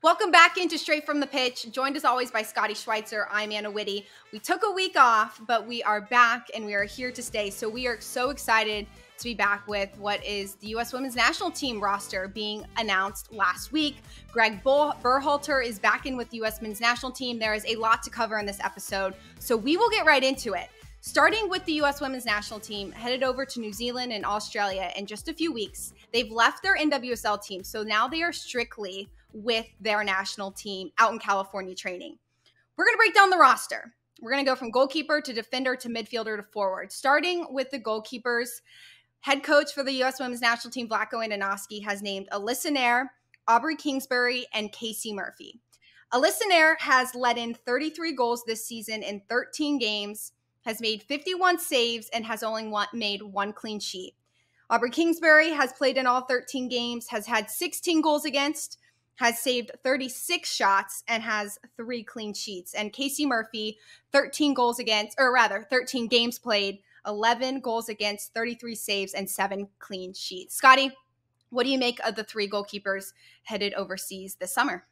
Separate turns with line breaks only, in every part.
Welcome back into Straight from the Pitch, joined as always by Scotty Schweitzer. I'm Anna Witte. We took a week off, but we are back and we are here to stay. So we are so excited to be back with what is the U.S. Women's National Team roster being announced last week. Gregg Berhalter is back in with the U.S. Men's National Team. There is a lot to cover in this episode, so we will get right into it. Starting with the U.S. Women's National Team, headed over to New Zealand and Australia in just a few weeks. They've left their NWSL team, so now they are strictly with their national team out in California training. We're going to break down the roster. We're going to go from goalkeeper to defender to midfielder to forward. Starting with the goalkeepers, head coach for the U.S. Women's National Team, Vlatko Andonovski, has named Alyssa Naeher, Aubrey Kingsbury, and Casey Murphy. Alyssa Naeher has let in 33 goals this season in 13 games, has made 51 saves, and has only made one clean sheet. Aubrey Kingsbury has played in all 13 games, has had 16 goals against, has saved 36 shots, and has 3 clean sheets. And Casey Murphy, 13 games played, 11 goals against, 33 saves, and 7 clean sheets. Scotty, what do you make of the 3 goalkeepers headed overseas this summer?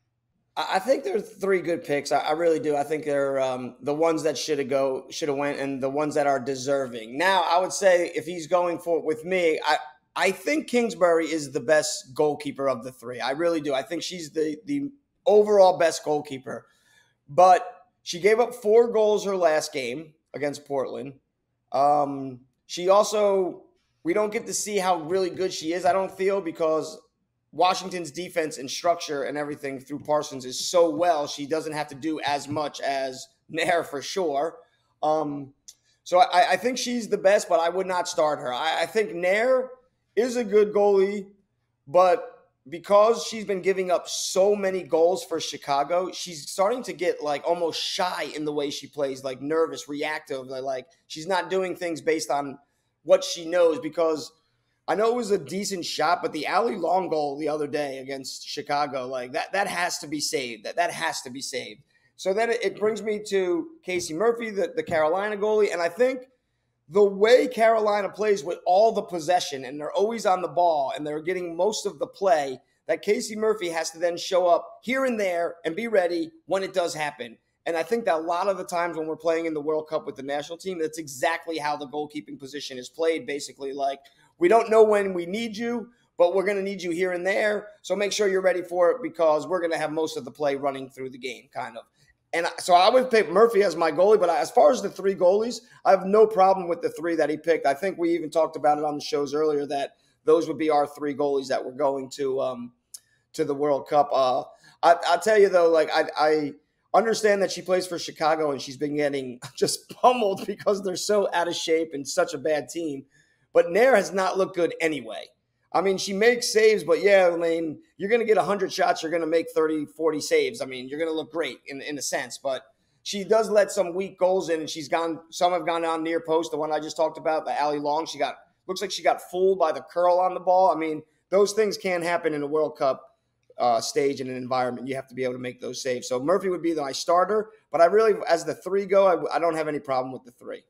I think they're 3 good picks. I really do. I think they're the ones that should have went, and the ones that are deserving. Now, I would say if he's going for it with me, I think Kingsbury is the best goalkeeper of the 3. I really do. I think she's the overall best goalkeeper. But she gave up 4 goals her last game against Portland. She also, we don't get to see how really good she is, I don't feel, because Washington's defense and structure and everything through Parsons is so well, she doesn't have to do as much as Naeher for sure. So I think she's the best, but I would not start her. I think Naeher is a good goalie, but because she's been giving up so many goals for Chicago, she's starting to get like almost shy in the way she plays, like nervous, reactive. Like she's not doing things based on what she knows, because I know it was a decent shot, but the Ali Long goal the other day against Chicago, like that has to be saved. That has to be saved. So then it brings me to Casey Murphy, the Carolina goalie, and I think the way Carolina plays with all the possession and they're always on the ball and they're getting most of the play, that Casey Murphy has to then show up here and there and be ready when it does happen. And I think that a lot of the times when we're playing in the World Cup with the national team, that's exactly how the goalkeeping position is played, basically. Like, we don't know when we need you, but we're going to need you here and there. So make sure you're ready for it, because we're going to have most of the play running through the game, kind of. And so I would pick Murphy as my goalie, but as far as the 3 goalies, I have no problem with the 3 that he picked. I think we even talked about it on the shows earlier that those would be our 3 goalies that were going to the World Cup. I'll tell you, though, like I understand that she plays for Chicago and she's been getting just pummeled because they're so out of shape and such a bad team. But Naeher has not looked good anyway. I mean, she makes saves, but yeah, I mean, you're going to get 100 shots, you're going to make 30, 40 saves. I mean, you're going to look great in a sense, but she does let some weak goals in, and some have gone down near post. The one I just talked about, the Ali Long, looks like she got fooled by the curl on the ball. I mean, those things can happen in a World Cup stage in an environment. You have to be able to make those saves. So Murphy would be my starter, but I really, as the 3 go, I don't have any problem with the 3.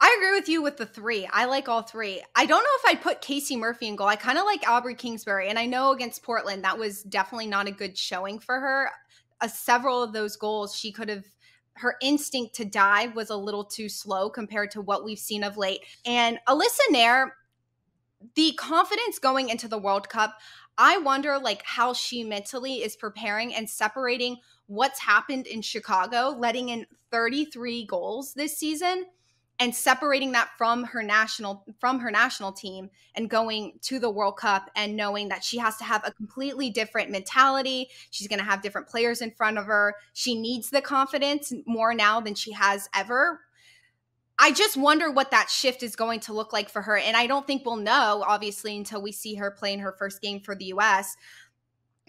I agree with you with the 3. I like all 3. I don't know if I'd put Casey Murphy in goal. I kind of like Aubrey Kingsbury, and I know against Portland that was definitely not a good showing for her. Several of those goals, her instinct to dive was a little too slow compared to what we've seen of late. And Alyssa Naeher, the confidence going into the World Cup, I wonder like how she mentally is preparing and separating what's happened in Chicago, letting in 33 goals this season, and separating that from her national team and going to the World Cup and knowing that she has to have a completely different mentality. She's going to have different players in front of her. She needs the confidence more now than she has ever. I just wonder what that shift is going to look like for her. And I don't think we'll know, obviously, until we see her play in her first game for the U.S.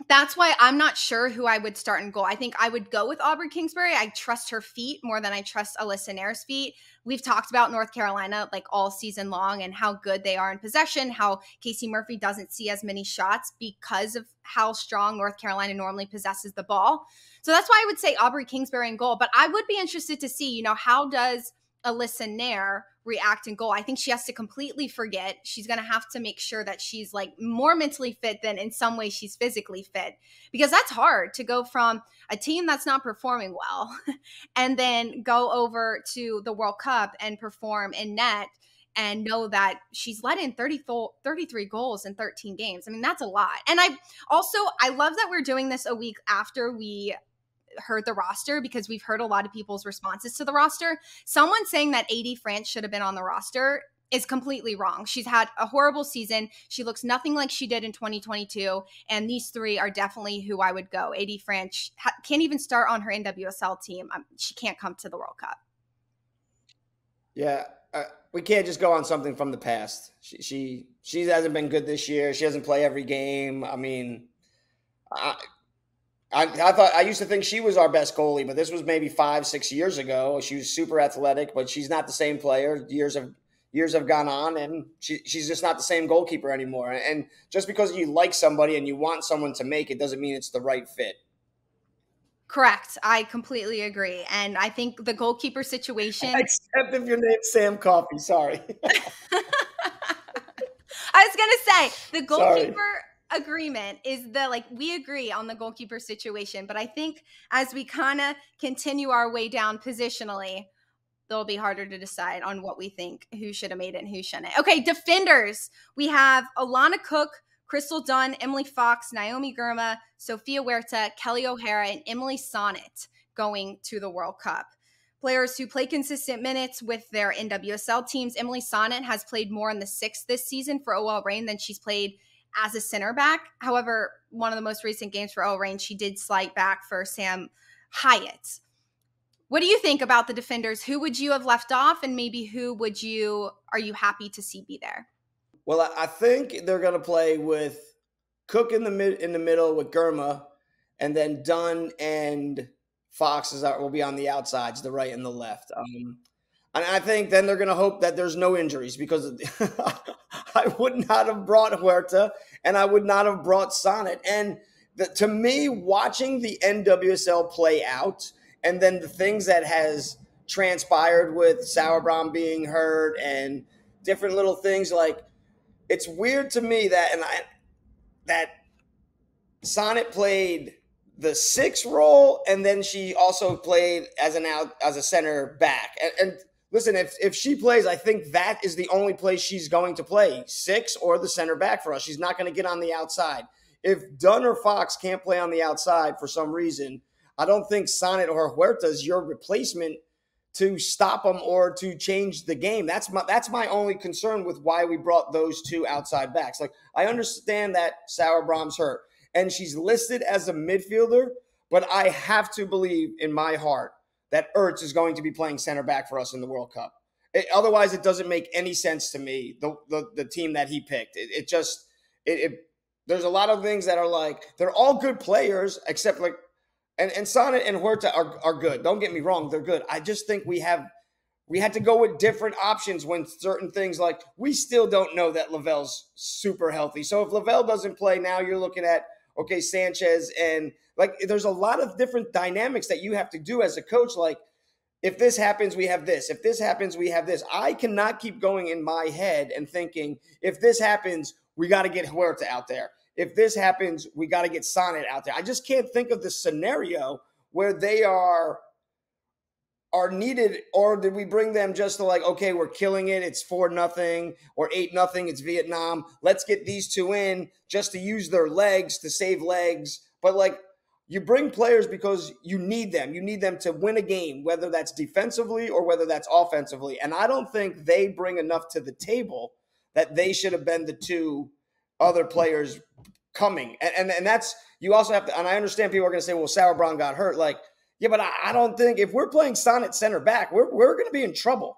That's why I'm not sure who I would start in goal. I think I would go with Aubrey Kingsbury. I trust her feet more than I trust Alyssa Naeher's feet. We've talked about North Carolina like all season long and how good they are in possession, how Casey Murphy doesn't see as many shots because of how strong North Carolina normally possesses the ball. So that's why I would say Aubrey Kingsbury in goal. But I would be interested to see, how does Alyssa Nair react and goal. I think she has to completely forget. She's going to have to make sure that she's like more mentally fit than in some ways she's physically fit, because that's hard to go from a team that's not performing well and then go over to the World Cup and perform in net and know that she's let in 33 goals in 13 games. I mean, that's a lot. And I love that we're doing this a week after we heard the roster, because we've heard a lot of people's responses to the roster. Someone saying that AD France should have been on the roster is completely wrong. She's had a horrible season. She looks nothing like she did in 2022. And these three are definitely who I would go. AD France can't even start on her NWSL team. She can't come to the World Cup.
Yeah. We can't just go on something from the past. She hasn't been good this year. She doesn't play every game. I mean, I used to think she was our best goalie, but this was maybe 5-6 years ago. She was super athletic, but she's not the same player. Years have gone on, and she's just not the same goalkeeper anymore. And just because you like somebody and you want someone to make it doesn't mean it's the right fit.
Correct. I completely agree. And I think the goalkeeper situation.
Except if your name's Sam Coffey. Sorry.
I was going to say the goalkeeper agreement is we agree on the goalkeeper situation. But I think as we kind of continue our way down positionally, it'll be harder to decide on what we think, who should have made it and who shouldn't. Okay, defenders. We have Alana Cook, Crystal Dunn, Emily Fox, Naomi Girma, Sophia Huerta, Kelly O'Hara, and Emily Sonnet going to the World Cup. Players who play consistent minutes with their NWSL teams. Emily Sonnet has played more in the 6 this season for OL Reign than she's played as a center back. However, one of the most recent games for OL Reign, she did slide back for Sam Hyatt. What do you think about the defenders? Who would you have left off, and maybe who are you happy to see be there?
Well, I think they're going to play with Cook in the middle with Girma, and then Dunn and Fox will be on the outsides, the right and the left. And I think then they're going to hope that there's no injuries, because I would not have brought Huerta and I would not have brought Sonnet. And to me, watching the NWSL play out, and then the things that has transpired with Sauerbrunn being hurt and different little things, like, it's weird to me that Sonnet played the 6 role, and then she also played as a center back. And listen, if she plays, I think that is the only place she's going to play, 6 or the center back for us. She's not going to get on the outside. If Dunn or Fox can't play on the outside for some reason, I don't think Sonnet or Huerta is your replacement to stop them or to change the game. That's my only concern with why we brought those 2 outside backs. Like, I understand that Sauerbrunn's hurt and she's listed as a midfielder, but I have to believe in my heart that Ertz is going to be playing center back for us in the World Cup. Otherwise, it doesn't make any sense to me, the team that he picked. There's a lot of things that are like, they're all good players, except like, and Sonnet and Huerta are good. Don't get me wrong, they're good. I just think we had to go with different options when certain things, like, we still don't know that Lavelle's super healthy. So if Lavelle doesn't play, now you're looking at, okay, Sanchez, and like, there's a lot of different dynamics that you have to do as a coach. Like, if this happens, we have this. If this happens, we have this. I cannot keep going in my head and thinking, if this happens, we got to get Huerta out there. If this happens, we got to get Sonnet out there. I just can't think of the scenario where they are needed, or did we bring them just to, like, okay, we're killing it, it's 4-0 or 8-0, it's Vietnam. Let's get these 2 in just to use their legs, to save legs. But, like, you bring players because you need them. You need them to win a game, whether that's defensively or whether that's offensively. And I don't think they bring enough to the table that they should have been the 2 other players coming. And that's, you also have to, and I understand people are going to say, well, Sauerbrunn got hurt. Like, yeah, but I don't think, if we're playing Sonnet center back, we're going to be in trouble.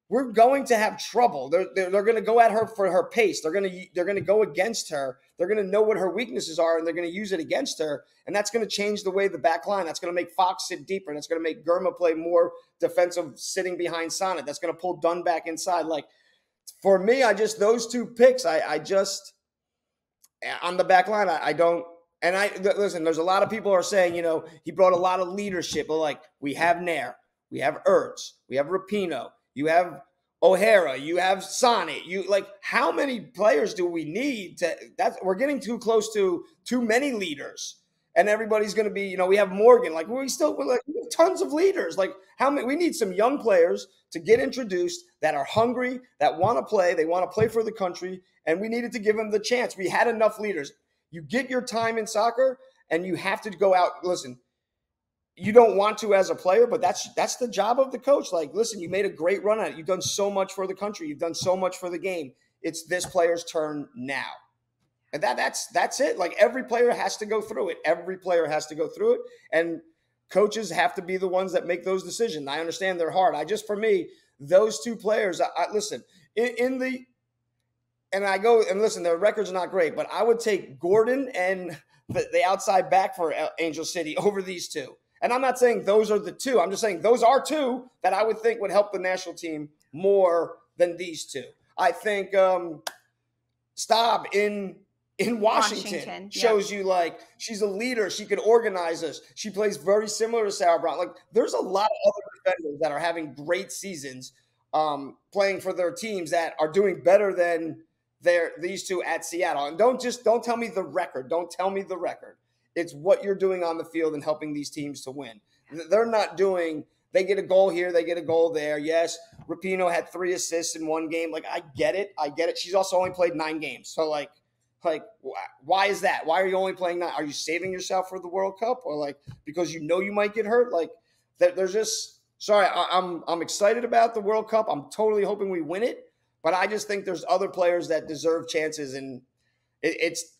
We're going to have trouble. They're going to go at her for her pace. They're going to go against her. They're going to know what her weaknesses are, and they're going to use it against her. And that's going to change the way the back line. That's going to make Fox sit deeper, and it's going to make Girma play more defensive, sitting behind Sonnet. That's going to pull Dunn back inside. Like, for me, those 2 picks, on the back line, I don't. And listen, there's a lot of people are saying, he brought a lot of leadership. But, like, we have Nair, we have Ertz, we have Rapinoe, you have O'Hara, you have Sonny. You like how many players do we need to we're getting too close to too many leaders. And everybody's going to be, we have Morgan. Like we have tons of leaders. Like how many? We need some young players to get introduced that are hungry, that want to play. They want to play for the country, and we needed to give them the chance. We had enough leaders. You get your time in soccer, and you have to go out. Listen, you don't want to as a player, but that's the job of the coach. Like, listen, you made a great run at it. You've done so much for the country. You've done so much for the game. It's this player's turn now. And that's it. Like every player has to go through it. Every player has to go through it. And coaches have to be the ones that make those decisions. I understand they're hard. For me, those two players, listen, and listen, their records are not great, but I would take Gordon and the outside back for Angel City over these two. And I'm not saying those are the two. I'm just saying those are two that I would think would help the national team more than these two. I think Staub in Washington shows you like she's a leader. She can organize us. She plays very similar to Sarah Brown. Like there's a lot of other defenders that are having great seasons playing for their teams that are doing better than these two at Seattle. And don't tell me the record. Don't tell me the record. It's what you're doing on the field and helping these teams to win. They're not doing – they get a goal here, they get a goal there. Yes, Rapinoe had 3 assists in one game. Like, I get it. She's also only played 9 games. So, like, why is that? Why are you only playing 9? Are you saving yourself for the World Cup? Or, like, because you know you might get hurt? Like, there's just – sorry, I'm excited about the World Cup. I'm totally hoping we win it. But I just think there's other players that deserve chances, and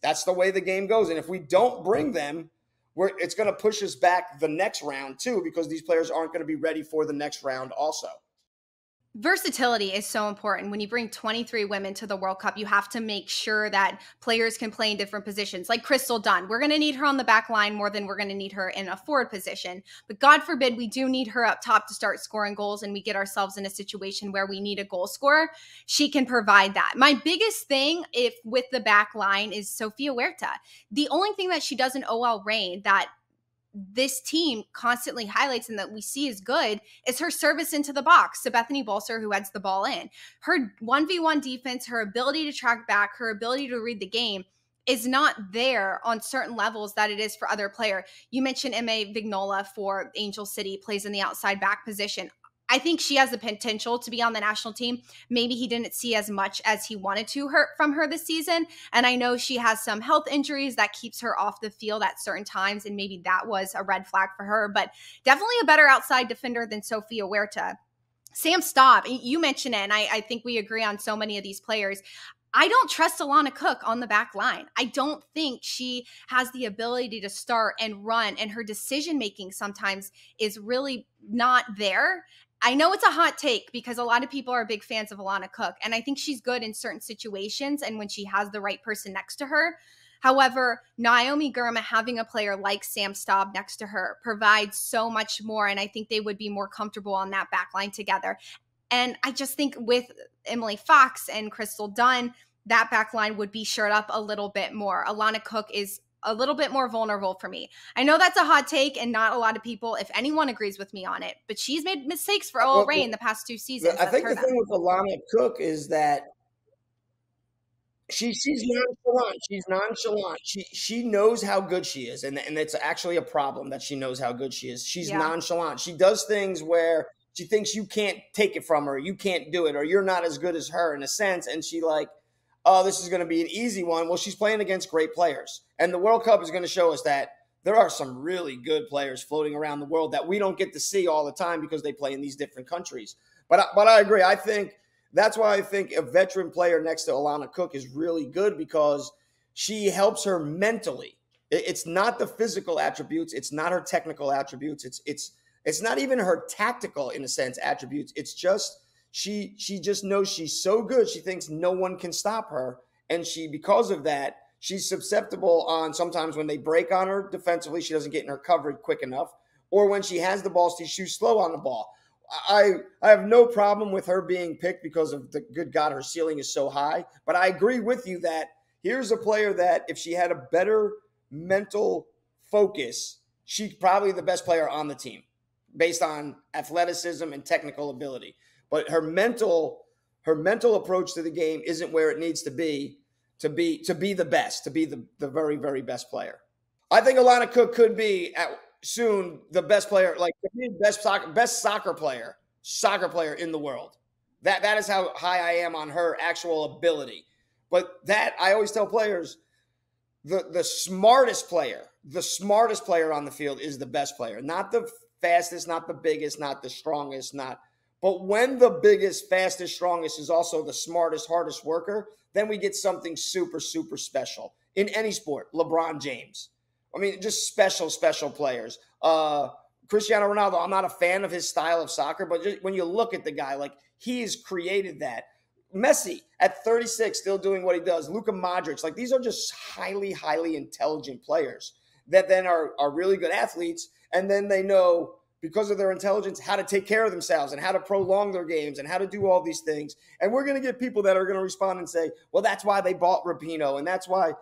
that's the way the game goes. And if we don't bring them, it's going to push us back the next round too, because these players aren't going to be ready for the next round also.
Versatility is so important. When you bring 23 women to the World Cup, you have to make sure that players can play in different positions. Like Crystal Dunn, we're going to need her on the back line more than we're going to need her in a forward position. But God forbid we do need her up top to start scoring goals and we get ourselves in a situation where we need a goal scorer. She can provide that. My biggest thing with the back line is Sofia Huerta. The only thing that she does in OL Reign that this team constantly highlights and that we see is good is her service into the box to Bethany Balcer, who heads the ball in. Her 1v1 defense, her ability to track back, her ability to read the game is not there on certain levels that it is for other player. You mentioned M.A. Vignola for Angel City, plays in the outside back position. I think she has the potential to be on the national team. Maybe he didn't see as much as he wanted from her this season. And I know she has some health injuries that keeps her off the field at certain times. And maybe that was a red flag for her, but definitely a better outside defender than Sofia Huerta. Sam Staub, you mentioned it, and I think we agree on so many of these players. I don't trust Alana Cook on the back line. I don't think she has the ability to start and run, and her decision-making sometimes is really not there. I know it's a hot take because a lot of people are big fans of Alana Cook, and I think she's good in certain situations and when she has the right person next to her. However, Naomi Girma having a player like Sam Staub next to her provides so much more, and I think they would be more comfortable on that back line together. And I just think with Emily Fox and Crystal Dunn, that back line would be shored up a little bit more. Alana Cook is a little bit more vulnerable for me. I know that's a hot take and not a lot of people, if anyone agrees with me on it, but she's made mistakes for OL Reign the past 2 seasons.
I think the thing with Alana Cook is that she's nonchalant. She's nonchalant. She knows how good she is, and it's actually a problem that she knows how good she is. She's nonchalant. She does things where she thinks you can't take it from her, you can't do it, or you're not as good as her in a sense, and she like, oh, this is going to be an easy one. Well, she's playing against great players. And the World Cup is going to show us that there are some really good players floating around the world that we don't get to see all the time because they play in these different countries. But I agree. I think that's why I think a veteran player next to Alana Cook is really good because she helps her mentally. It's not the physical attributes. It's not her technical attributes. It's not even her tactical, in a sense, attributes. It's just she just knows she's so good. She thinks no one can stop her. And because of that, she's susceptible on sometimes when they break on her defensively, she doesn't get in her coverage quick enough. Or when she has the ball, she's slow on the ball. I have no problem with her being picked because of the good God, her ceiling is so high. But I agree with you that here's a player that if she had a better mental focus, she's probably the best player on the team. based on athleticism and technical ability. But her mental approach to the game isn't where it needs to be the best, to be the very, very best player. I think Alana Cook could be soon the best player, like the best soccer player in the world. That is how high I am on her actual ability. But that, I always tell players, the smartest player on the field is the best player, not the fastest, not the biggest, not the strongest, but when the biggest, fastest, strongest is also the smartest, hardest worker, then we get something super, super special in any sport. LeBron James. I mean, just special players. Cristiano Ronaldo, I'm not a fan of his style of soccer, but just when you look at the guy, like, he's created that. Messi at 36, still doing what he does. Luka Modric, like, these are just highly, highly intelligent players that then are really good athletes, and then they know, because of their intelligence, how to take care of themselves and how to prolong their games and how to do all these things. And we're going to get people that are going to respond and say, well, that's why they bought Rapinoe, and that's why.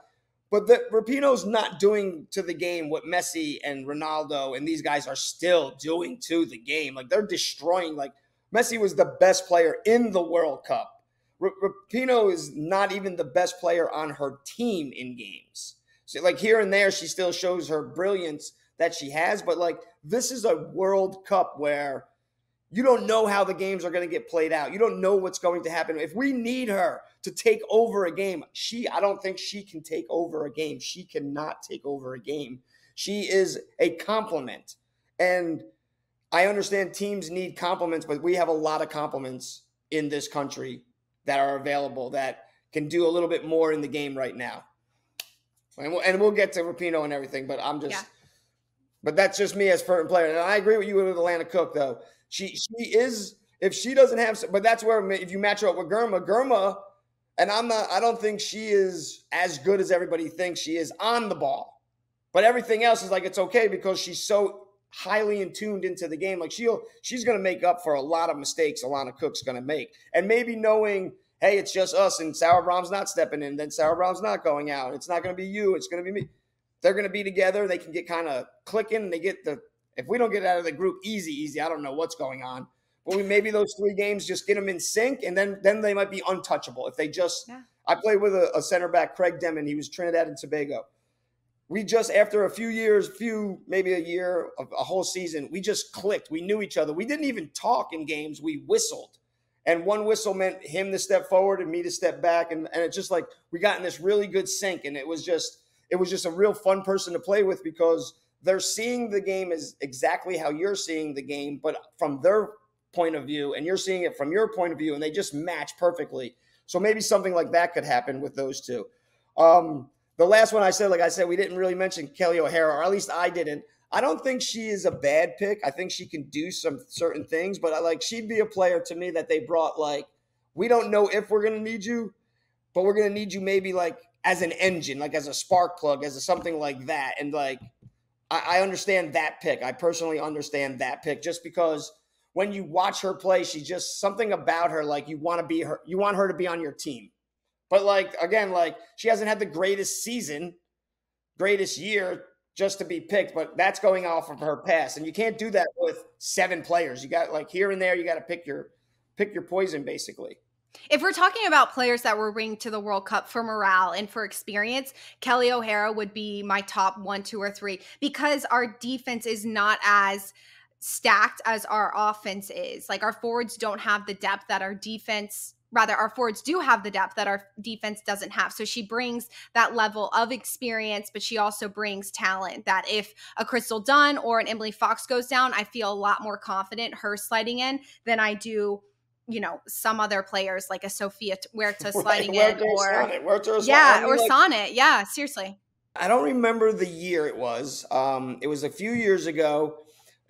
But Rapinoe's not doing to the game what Messi and Ronaldo and these guys are still doing to the game. Like, they're destroying. Like, Messi was the best player in the World Cup. Rapinoe is not even the best player on her team in games. So, like, here and there, she still shows her brilliance that she has. But, like, this is a World Cup where you don't know how the games are going to get played out. You don't know what's going to happen. If we need her to take over a game, I don't think she can take over a game. She cannot take over a game. She is a complement. And I understand teams need compliments, but we have a lot of compliments in this country that are available that can do a little bit more in the game right now. And we'll get to Rapinoe and everything, but but that's just me as a player. And I agree with you with Alana Cook, though. She is, if she doesn't have, but that's where, if you match her up with Germa, and I don't think she is as good as everybody thinks she is on the ball. But everything else is like, it's okay because she's so highly tuned into the game. Like, she's going to make up for a lot of mistakes Alana Cook's going to make. And maybe knowing, hey, it's just us and Sauerbrom's not stepping in, then Sauerbrom's not going out. It's not going to be you. It's going to be me. They're going to be together. They can get kind of clicking, and they get if we don't get out of the group easy, I don't know what's going on. But maybe those 3 games just get them in sync, and then they might be untouchable. If they just I played with a center back, Craig Demon. He was Trinidad and Tobago. We just, after a few years, maybe a year, a whole season, we just clicked. We knew each other. We didn't even talk in games. We whistled. And one whistle meant him to step forward and me to step back. And it's just like we got in this really good sync. And it was just a real fun person to play with because they're seeing the game as exactly how you're seeing the game, but from their point of view, and you're seeing it from your point of view, and they just match perfectly. So maybe something like that could happen with those two. The last one I said, like I said, we didn't really mention Kelly O'Hara, or at least I didn't. I don't think she is a bad pick. I think she can do some certain things, but she'd be a player to me that they brought, like, we don't know if we're going to need you, but we're going to need you maybe like as an engine, like as a spark plug, as something like that. And like, I understand that pick. I personally understand that pick just because when you watch her play, she's just something about her. Like, you want her to be on your team. But like, again, like, she hasn't had the greatest season, greatest year just to be picked, but that's going off of her past. And you can't do that with 7 players. You got, like, here and there, you got to pick your poison, basically.
If we're talking about players that were ringed to the World Cup for morale and for experience, Kelly O'Hara would be my top 1, 2, or 3 because our defense is not as stacked as our offense is. Like, our forwards don't have the depth that our defense, rather, our forwards do have the depth that our defense doesn't have. So she brings that level of experience, but she also brings talent that if a Crystal Dunn or an Emily Fox goes down, I feel a lot more confident her sliding in than I do, some other players like a Sophia Huerta sliding in, or Sonnet. Yeah, seriously.
I don't remember the year it was. It was a few years ago,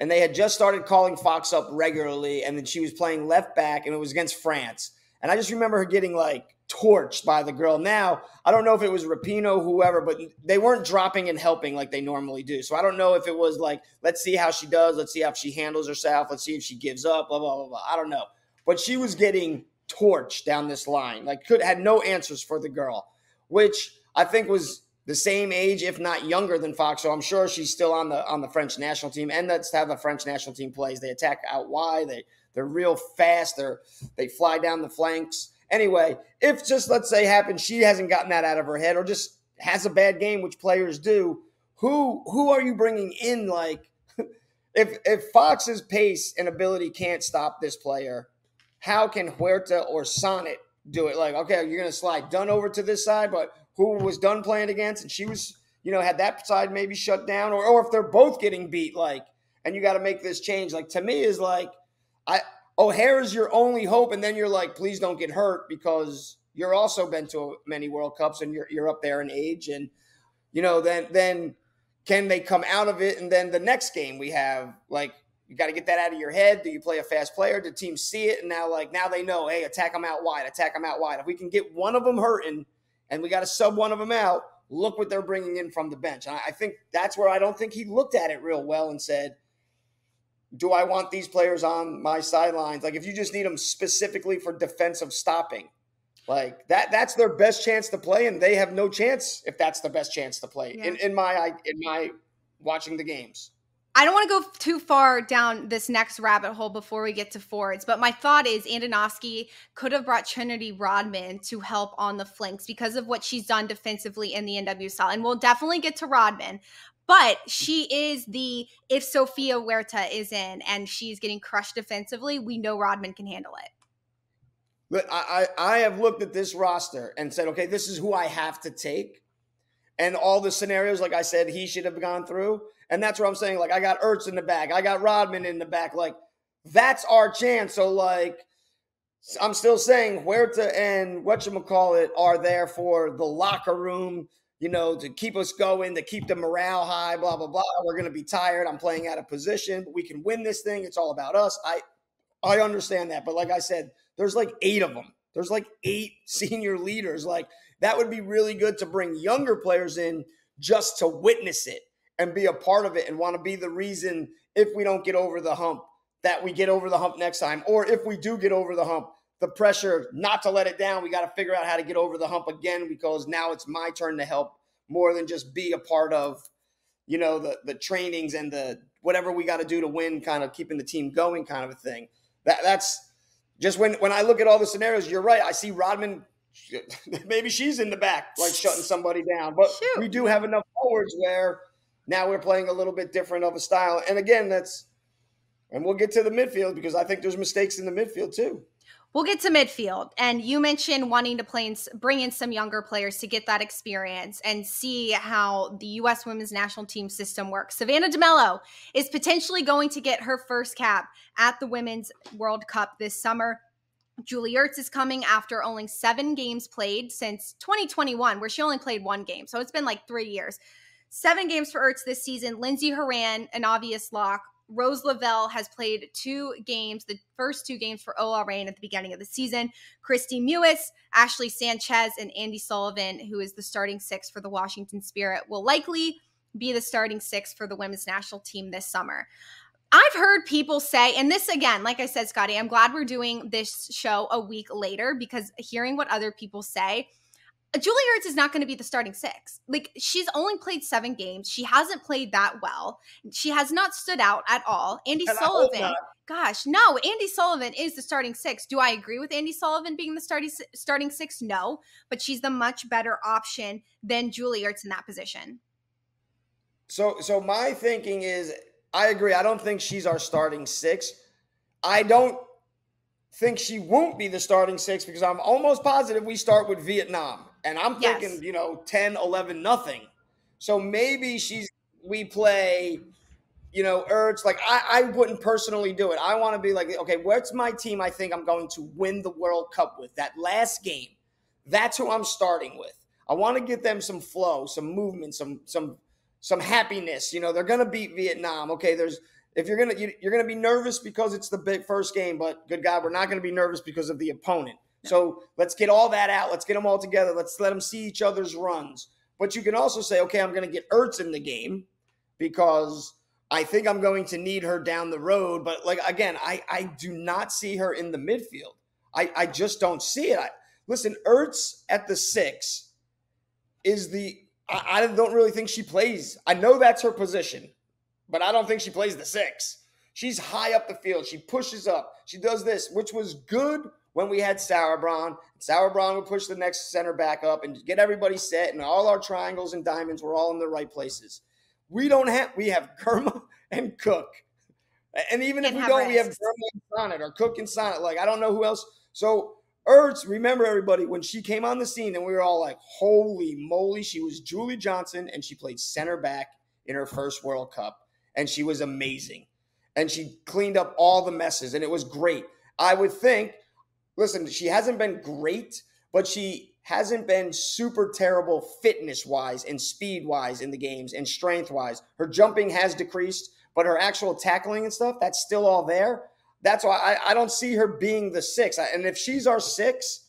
and they had just started calling Fox up regularly, and then she was playing left back, and it was against France. And I just remember her getting, like, torched by the girl. Now, I don't know if it was Rapinoe, whoever, but they weren't dropping and helping like they normally do. So I don't know if it was like, let's see how she does. Let's see how she handles herself. Let's see if she gives up, blah, blah, blah, blah. I don't know. But she was getting torched down this line. Like, had no answers for the girl, which I think was the same age, if not younger than Fox. So I'm sure she's still on the French national team. And that's how the French national team plays. They attack out wide. They're real fast. They fly down the flanks. Anyway, if just, let's say, happens she hasn't gotten that out of her head or just has a bad game, which players do, who are you bringing in? Like, if Fox's pace and ability can't stop this player, how can Huerta or Sonnet do it? Like, okay, you're going to slide Dunn over to this side, but who was Dunn playing against? And she was, had that side maybe shut down. Or if they're both getting beat, like, and you got to make this change. Like, to me is like, O'Hara's your only hope. And then you're like, please don't get hurt because you're also been to many World Cups and you're up there in age. And, then can they come out of it? And then the next game we have, like, you got to get that out of your head. Do you play a fast player? Do teams see it? And now they know, hey, attack them out wide. If we can get one of them hurting and we got to sub one of them out, look what they're bringing in from the bench. And I think that's where I don't think he looked at it real well and said, do I want these players on my sidelines? Like, if you just need them specifically for defensive stopping, like that's their best chance to play, and they have no chance if that's the best chance to play. Yeah. In my watching the games.
I don't want to go too far down this next rabbit hole before we get to forwards, but my thought is Andonovski could have brought Trinity Rodman to help on the flanks because of what she's done defensively in the NWSL. And we'll definitely get to Rodman, but she is if Sofia Huerta is in and she's getting crushed defensively, we know Rodman can handle it.
But I have looked at this roster and said, okay, this is who I have to take. And all the scenarios, like I said, he should have gone through. And that's what I'm saying. Like, I got Ertz in the back. I got Rodman in the back. Like, that's our chance. So, like, I'm still saying Huerta and whatchamacallit are there for the locker room, to keep us going, to keep the morale high, blah, blah, blah. We're going to be tired. I'm playing out of position. But we can win this thing. It's all about us. I understand that. But like I said, there's like 8 of them. There's like 8 senior leaders. Like, that would be really good to bring younger players in just to witness it and be a part of it and want to be the reason if we don't get over the hump, that we get over the hump next time. Or if we do get over the hump, the pressure not to let it down. We got to figure out how to get over the hump again because now it's my turn to help more than just be a part of, the trainings and the whatever we got to do to win, kind of keeping the team going kind of a thing. That's just when I look at all the scenarios, you're right. I see Rodman, maybe she's in the back, like shutting somebody down. But we do have enough forwards where now we're playing a little bit different of a style. And again, and we'll get to the midfield because I think there's mistakes in the midfield too.
We'll get to midfield. And you mentioned wanting to bring in some younger players to get that experience and see how the U.S. women's national team system works. Savannah DeMello is potentially going to get her first cap at the Women's World Cup this summer. Julie Ertz is coming after only 7 games played since 2021, where she only played 1 game. So it's been like 3 years. 7 games for Ertz this season. Lindsey Horan, an obvious lock. Rose Lavelle has played 2 games, the first 2 games for OL Reign at the beginning of the season. Christy Mewis, Ashley Sanchez, and Andy Sullivan, who is the starting 6 for the Washington Spirit, will likely be the starting 6 for the women's national team this summer. I've heard people say, and this again, like I said, Scotty, I'm glad we're doing this show a week later because hearing what other people say, Julie Ertz is not going to be the starting 6. Like, she's only played 7 games. She hasn't played that well. She has not stood out at all. Andy Sullivan, gosh, no, Andy Sullivan is the starting 6. Do I agree with Andy Sullivan being the starting 6? No, but she's the much better option than Julie Ertz in that position.
So my thinking is, I agree. I don't think she's our starting 6. I don't think she won't be the starting 6 because I'm almost positive we start with Vietnam. And I'm thinking, 10, 11, nothing. So maybe we play, Ertz. Like, I wouldn't personally do it. I want to be like, okay, what's my team I think I'm going to win the World Cup with? That last game. That's who I'm starting with. I want to get them some flow, some movement, some happiness. They're going to beat Vietnam. Okay, you're going to be nervous because it's the big first game, but good God, we're not going to be nervous because of the opponent. So let's get all that out. Let's get them all together. Let's let them see each other's runs. But you can also say, okay, I'm going to get Ertz in the game because I think I'm going to need her down the road. But, like, again, I do not see her in the midfield. I just don't see it. Listen, Ertz at the 6 is I don't really think she plays. I know that's her position, but I don't think she plays the 6. She's high up the field. She pushes up. She does this, which was good when we had Sauerbrunn. Sauerbrunn would push the next center back up and get everybody set, and all our triangles and diamonds were all in the right places. We have Kerma and Cook. And even if we don't, we have Kerma and Sonnet or Cook and Sonnet. Like, I don't know who else. So Ertz, remember everybody, when she came on the scene and we were all like, holy moly, she was Julie Johnson and she played center back in her first World Cup. And she was amazing. And she cleaned up all the messes and it was great. I would think, listen, she hasn't been great, but she hasn't been super terrible fitness-wise and speed-wise in the games and strength-wise. Her jumping has decreased, but her actual tackling and stuff, that's still all there. That's why I don't see her being the 6. And if she's our 6,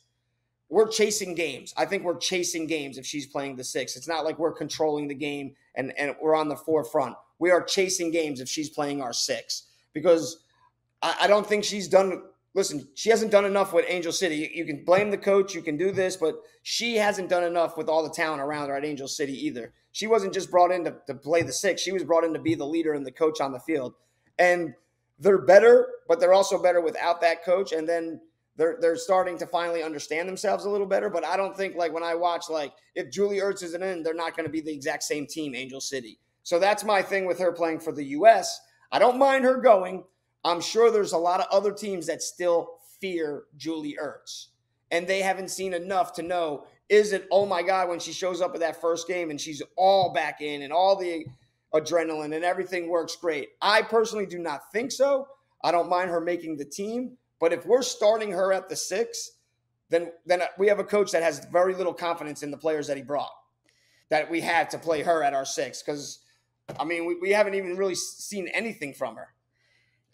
we're chasing games. I think we're chasing games if she's playing the 6. It's not like we're controlling the game and we're on the forefront. We are chasing games if she's playing our 6 because I don't think she's done – listen, she hasn't done enough with Angel City. You can blame the coach. You can do this, but she hasn't done enough with all the talent around her at Angel City either. She wasn't just brought in to play the 6. She was brought in to be the leader and the coach on the field. And they're better, but they're also better without that coach. And then they're starting to finally understand themselves a little better. But I don't think, like, when I watch, like, if Julie Ertz isn't in, they're not going to be the exact same team, Angel City. So that's my thing with her playing for the U.S. I don't mind her going. I'm sure there's a lot of other teams that still fear Julie Ertz. And they haven't seen enough to know, is it, oh my God, when she shows up at that first game and she's all back in and all the adrenaline and everything works great. I personally do not think so. I don't mind her making the team. But if we're starting her at the 6, then we have a coach that has very little confidence in the players that he brought, that we had to play her at our 6. Because, I mean, we haven't even really seen anything from her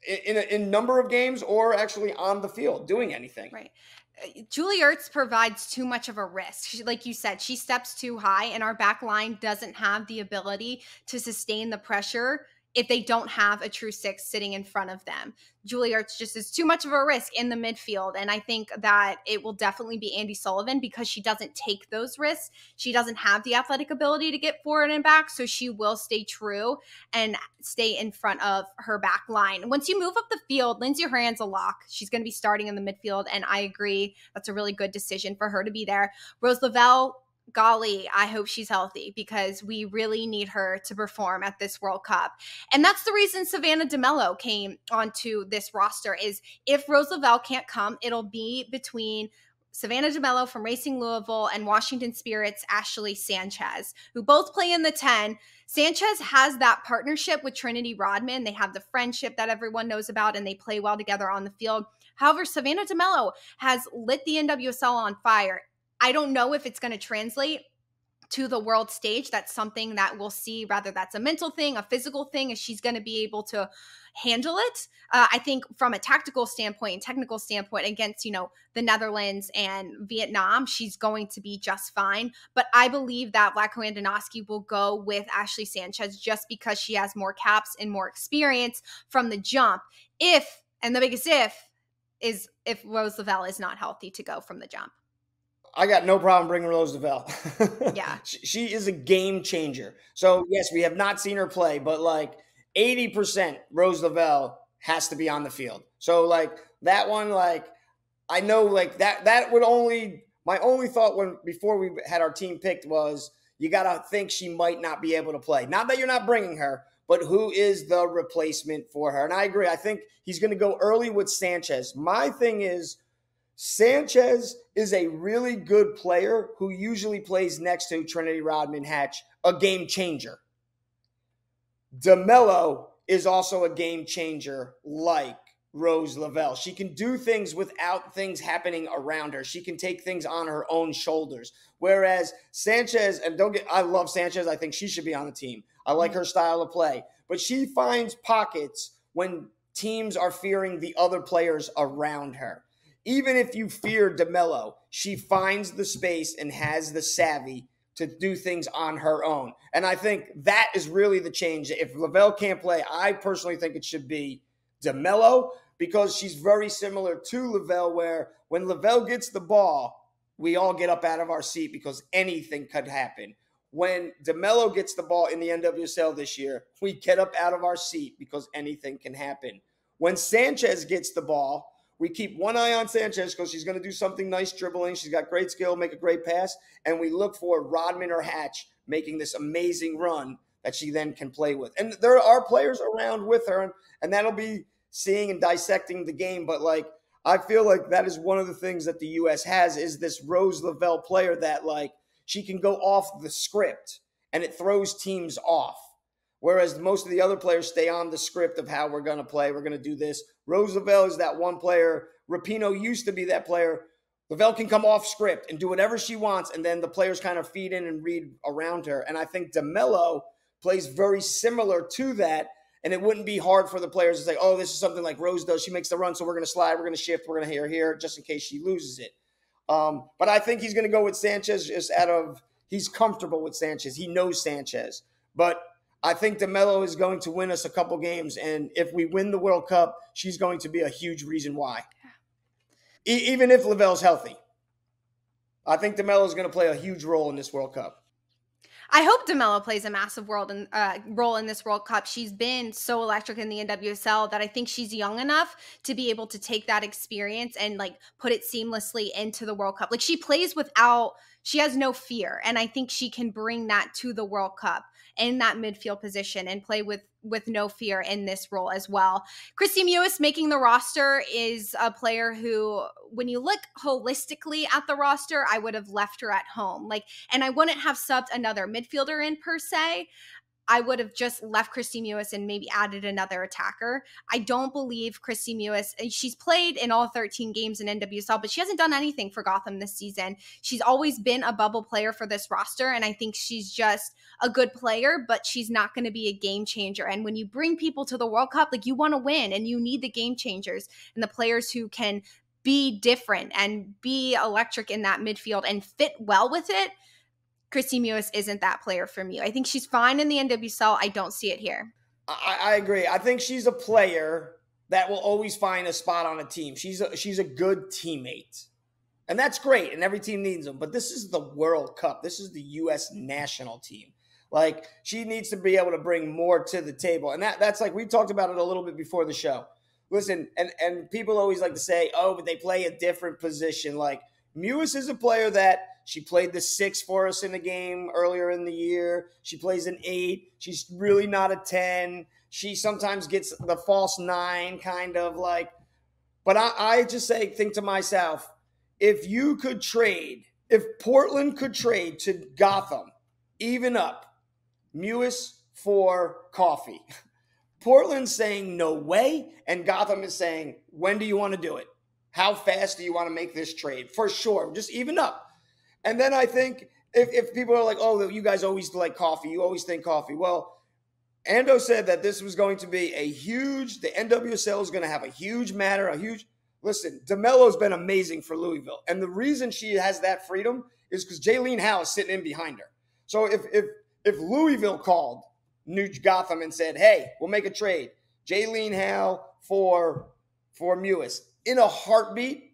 in number of games or actually on the field doing anything.
Right. Julie Ertz provides too much of a risk. Like you said, she steps too high, and our back line doesn't have the ability to sustain the pressure if they don't have a true 6 sitting in front of them. Julie Ertz just is too much of a risk in the midfield, and I think that it will definitely be Andy Sullivan because she doesn't take those risks. She doesn't have the athletic ability to get forward and back, so she will stay true and stay in front of her back line. Once you move up the field, Lindsey Horan's a lock. She's going to be starting in the midfield, and I agree that's a really good decision for her to be there. Rose Lavelle, golly, I hope she's healthy because we really need her to perform at this World Cup. And that's the reason Savannah DeMello came onto this roster is if Rose Lavelle can't come, it'll be between Savannah DeMello from Racing Louisville and Washington Spirit's Ashley Sanchez, who both play in the 10. Sanchez has that partnership with Trinity Rodman. They have the friendship that everyone knows about, and they play well together on the field. However, Savannah DeMello has lit the NWSL on fire. I don't know if it's going to translate to the world stage. That's something that we'll see, whether that's a mental thing, a physical thing, if she's going to be able to handle it. I think from a tactical standpoint and technical standpoint against, the Netherlands and Vietnam, she's going to be just fine. But I believe that Vlatko Andonovski will go with Ashley Sanchez just because she has more caps and more experience from the jump. And the biggest is if Rose Lavelle is not healthy to go from the jump.
I got no problem bringing Rose Lavelle.
Yeah.
She is a game changer. So, yes, we have not seen her play, but like 80% Rose Lavelle has to be on the field. So, like, that one, like, I know, like, that would only – my only thought before we had our team picked was you got to think she might not be able to play. Not that you're not bringing her, but who is the replacement for her? And I agree. I think he's going to go early with Sanchez. My thing is – Sanchez is a really good player who usually plays next to Trinity Rodman Hatch, a game changer. DeMello is also a game changer like Rose Lavelle. She can do things without things happening around her. She can take things on her own shoulders. Whereas Sanchez, and I love Sanchez. I think she should be on the team. I like her style of play. But she finds pockets when teams are fearing the other players around her. Even if you fear DeMello, she finds the space and has the savvy to do things on her own. And I think that is really the change. If Lavelle can't play, I personally think it should be DeMello because she's very similar to Lavelle, where when Lavelle gets the ball, we all get up out of our seat because anything could happen. when DeMello gets the ball in the NWSL this year, we get up out of our seat because anything can happen. When Sanchez gets the ball, we keep one eye on Sanchez because she's going to do something nice dribbling. She's got great skill, make a great pass. And we look for Rodman or Hatch making this amazing run that she then can play with. And there are players around with her, and that'll be seeing and dissecting the game. But, like, I feel like that is one of the things that the U.S. has is this Rose Lavelle player that, like, she can go off the script and it throws teams off. Whereas most of the other players stay on the script of how we're going to play. We're going to do this. Rose Lavelle is that one player. Rapinoe used to be that player. Lavelle can come off script and do whatever she wants, and then the players kind of feed in and read around her. And I think DeMello plays very similar to that, and it wouldn't be hard for the players to say, oh, this is something like Rose does. She makes the run, so we're going to slide, we're going to shift, we're going to here, just in case she loses it. But I think he's going to go with Sanchez just he's comfortable with Sanchez. He knows Sanchez. But I think DeMello is going to win us a couple games, and if we win the World Cup, she's going to be a huge reason why. Even if Lavelle's healthy. I think DeMello is going to play a huge role in this World Cup.
I hope DeMello plays a massive role in this World Cup. She's been so electric in the NWSL that I think she's young enough to be able to take that experience and like put it seamlessly into the World Cup. Like she has no fear. And I think she can bring that to the World Cup in that midfield position and play with no fear in this role as well. Kristie Mewis making the roster is a player who, when you look holistically at the roster, I would have left her at home. And I wouldn't have subbed another midfielder in per se. I would have just left Kristie Mewis and maybe added another attacker. I don't believe Kristie Mewis, she's played in all 13 games in NWSL, but she hasn't done anything for Gotham this season. She's always been a bubble player for this roster, and I think she's just a good player, but she's not going to be a game changer. And when you bring people to the World Cup, like you want to win, and you need the game changers and the players who can be different and be electric in that midfield and fit well with it. Kristie Mewis isn't that player for me. I think she's fine in the NWSL. I don't see it here.
I agree. I think she's a player that will always find a spot on a team. She's a good teammate. And that's great, and every team needs them. But this is the World Cup. This is the U.S. national team. Like, she needs to be able to bring more to the table. And that's like, we talked about it a little bit before the show. Listen, and people always like to say, oh, but they play a different position. Like, Mewis is a player that she played the 6 for us in the game earlier in the year. She plays an 8. She's really not a 10. She sometimes gets the false 9 kind of like. But I just think to myself, if Portland could trade to Gotham, even up, Mewis for Coffee. Portland's saying no way, and Gotham is saying, when do you want to do it? How fast do you want to make this trade? For sure, just even up. And then I think if people are like, oh, you guys always like Coffee, you always think Coffee. Well, Ando said that this was going to be the NWSL is going to have a huge matter, listen, DeMello's been amazing for Louisville. And the reason she has that freedom is because Jaylene Howe is sitting in behind her. So if Louisville called New Gotham and said, hey, we'll make a trade, Jaylene Howe for Mewis, in a heartbeat,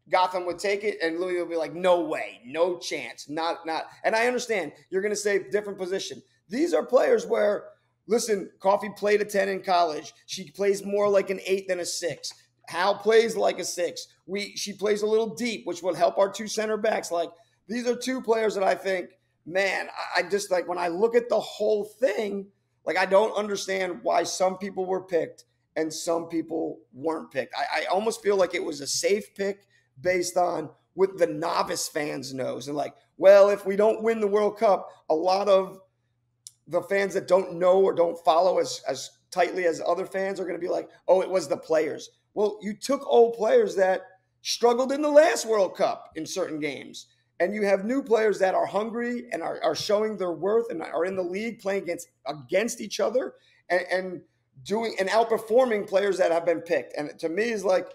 Gotham would take it, and Louisville would be like, no way, no chance, not. And I understand you're going to say different position. These are players where, listen, Coffee played a 10 in college. She plays more like an 8 than a 6. Howe plays like a 6. She plays a little deep, which will help our 2 center backs. Like, these are 2 players that I think, man, I just like when I look at the whole thing, like I don't understand why some people were picked and some people weren't picked. I almost feel like it was a safe pick based on what the novice fans knows. And like, well, if we don't win the World Cup, a lot of the fans that don't know or don't follow as tightly as other fans are going to be like, oh, it was the players. Well, you took old players that struggled in the last World Cup in certain games. And you have new players that are hungry and are showing their worth and are in the league playing against each other and doing and outperforming players that have been picked. And to me is like,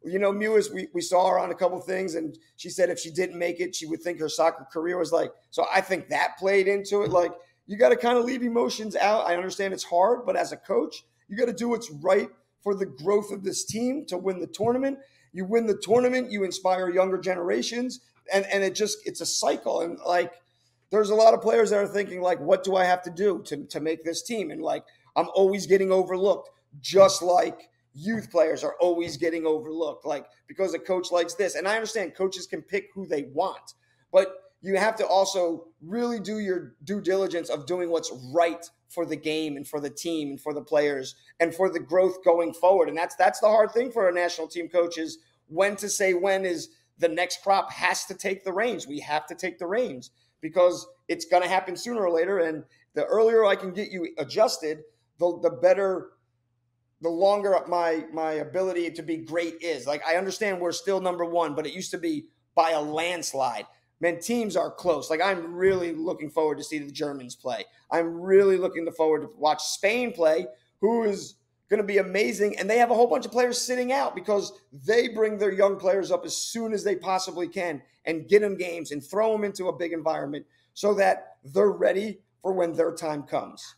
you know, Mewis, we saw her on a couple things, and she said if she didn't make it, she would think her soccer career was like. So I think that played into it. Like, you got to kind of leave emotions out. I understand it's hard, but as a coach, you got to do what's right for the growth of this team to win the tournament. You win the tournament, you inspire younger generations, and it's a cycle. And like, there's a lot of players that are thinking, like, what do I have to do to make this team? And, like, I'm always getting overlooked, just like youth players are always getting overlooked, like, because a coach likes this. And I understand coaches can pick who they want, but you have to also really do your due diligence of doing what's right for the game and for the team and for the players and for the growth going forward. And that's the hard thing for a national team coach, is when to say when is the next crop has to take the reins. We have to take the reins because it's going to happen sooner or later. And the earlier I can get you adjusted, the better, the longer my ability to be great is. Like, I understand we're still number one, but it used to be by a landslide. Man, teams are close. Like, I'm really looking forward to see the Germans play. I'm really looking forward to watch Spain play, who is going to be amazing. And they have a whole bunch of players sitting out because they bring their young players up as soon as they possibly can and get them games and throw them into a big environment so that they're ready for when their time comes.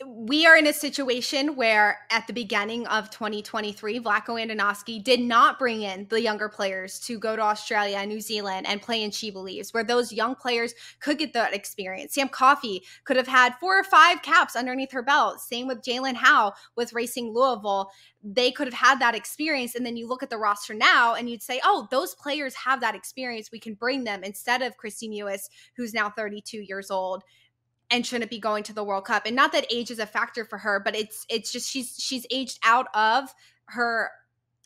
We are in a situation where at the beginning of 2023, Vlatko Andonovski did not bring in the younger players to go to Australia and New Zealand and play in She Believes, where those young players could get that experience. Sam Coffey could have had 4 or 5 caps underneath her belt. Same with Jalen Howe with Racing Louisville. They could have had that experience. And then you look at the roster now and you'd say, oh, those players have that experience. We can bring them instead of Christy Mewis, who's now 32 years old and shouldn't be going to the World Cup. And not that age is a factor for her, but it's just she's aged out of her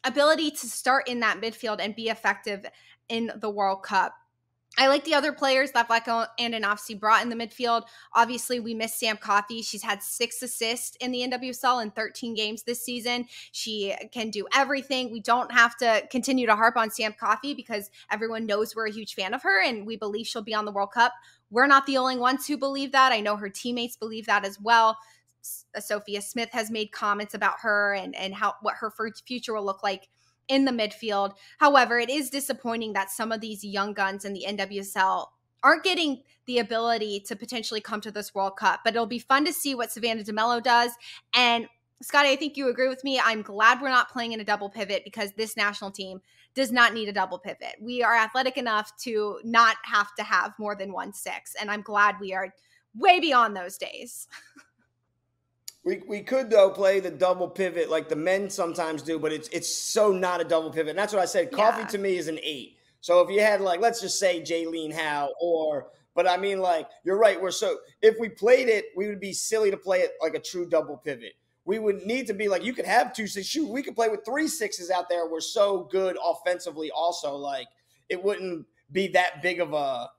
ability to start in that midfield and be effective in the World Cup. I like the other players that Vlatko Andonovski brought in the midfield. Obviously, we miss Sam Coffey. She's had 6 assists in the NWSL in 13 games this season. She can do everything. We don't have to continue to harp on Sam Coffey because everyone knows we're a huge fan of her and we believe she'll be on the World Cup. We're not the only ones who believe that. I know her teammates believe that as well. Sophia Smith has made comments about her and what her future will look like in the midfield. However, it is disappointing that some of these young guns in the NWSL aren't getting the ability to potentially come to this World Cup. But it'll be fun to see what Savannah DeMello does. And Scotty, I think you agree with me. I'm glad we're not playing in a double pivot because this national team does not need a double pivot. We are athletic enough to not have to have more than 1 6. And I'm glad we are way beyond those days.
We could, though, play the double pivot like the men sometimes do, but it's so not a double pivot. And that's what I said. Coffey to me is an 8. So if you had, like, let's just say Jaylene Howe but I mean, like, you're right. If we played it, we would be silly to play it like a true double pivot. We would need to be like, you could have 2 6. Shoot, we could play with 3 6s out there. We're so good offensively also. Like, it wouldn't be that big of a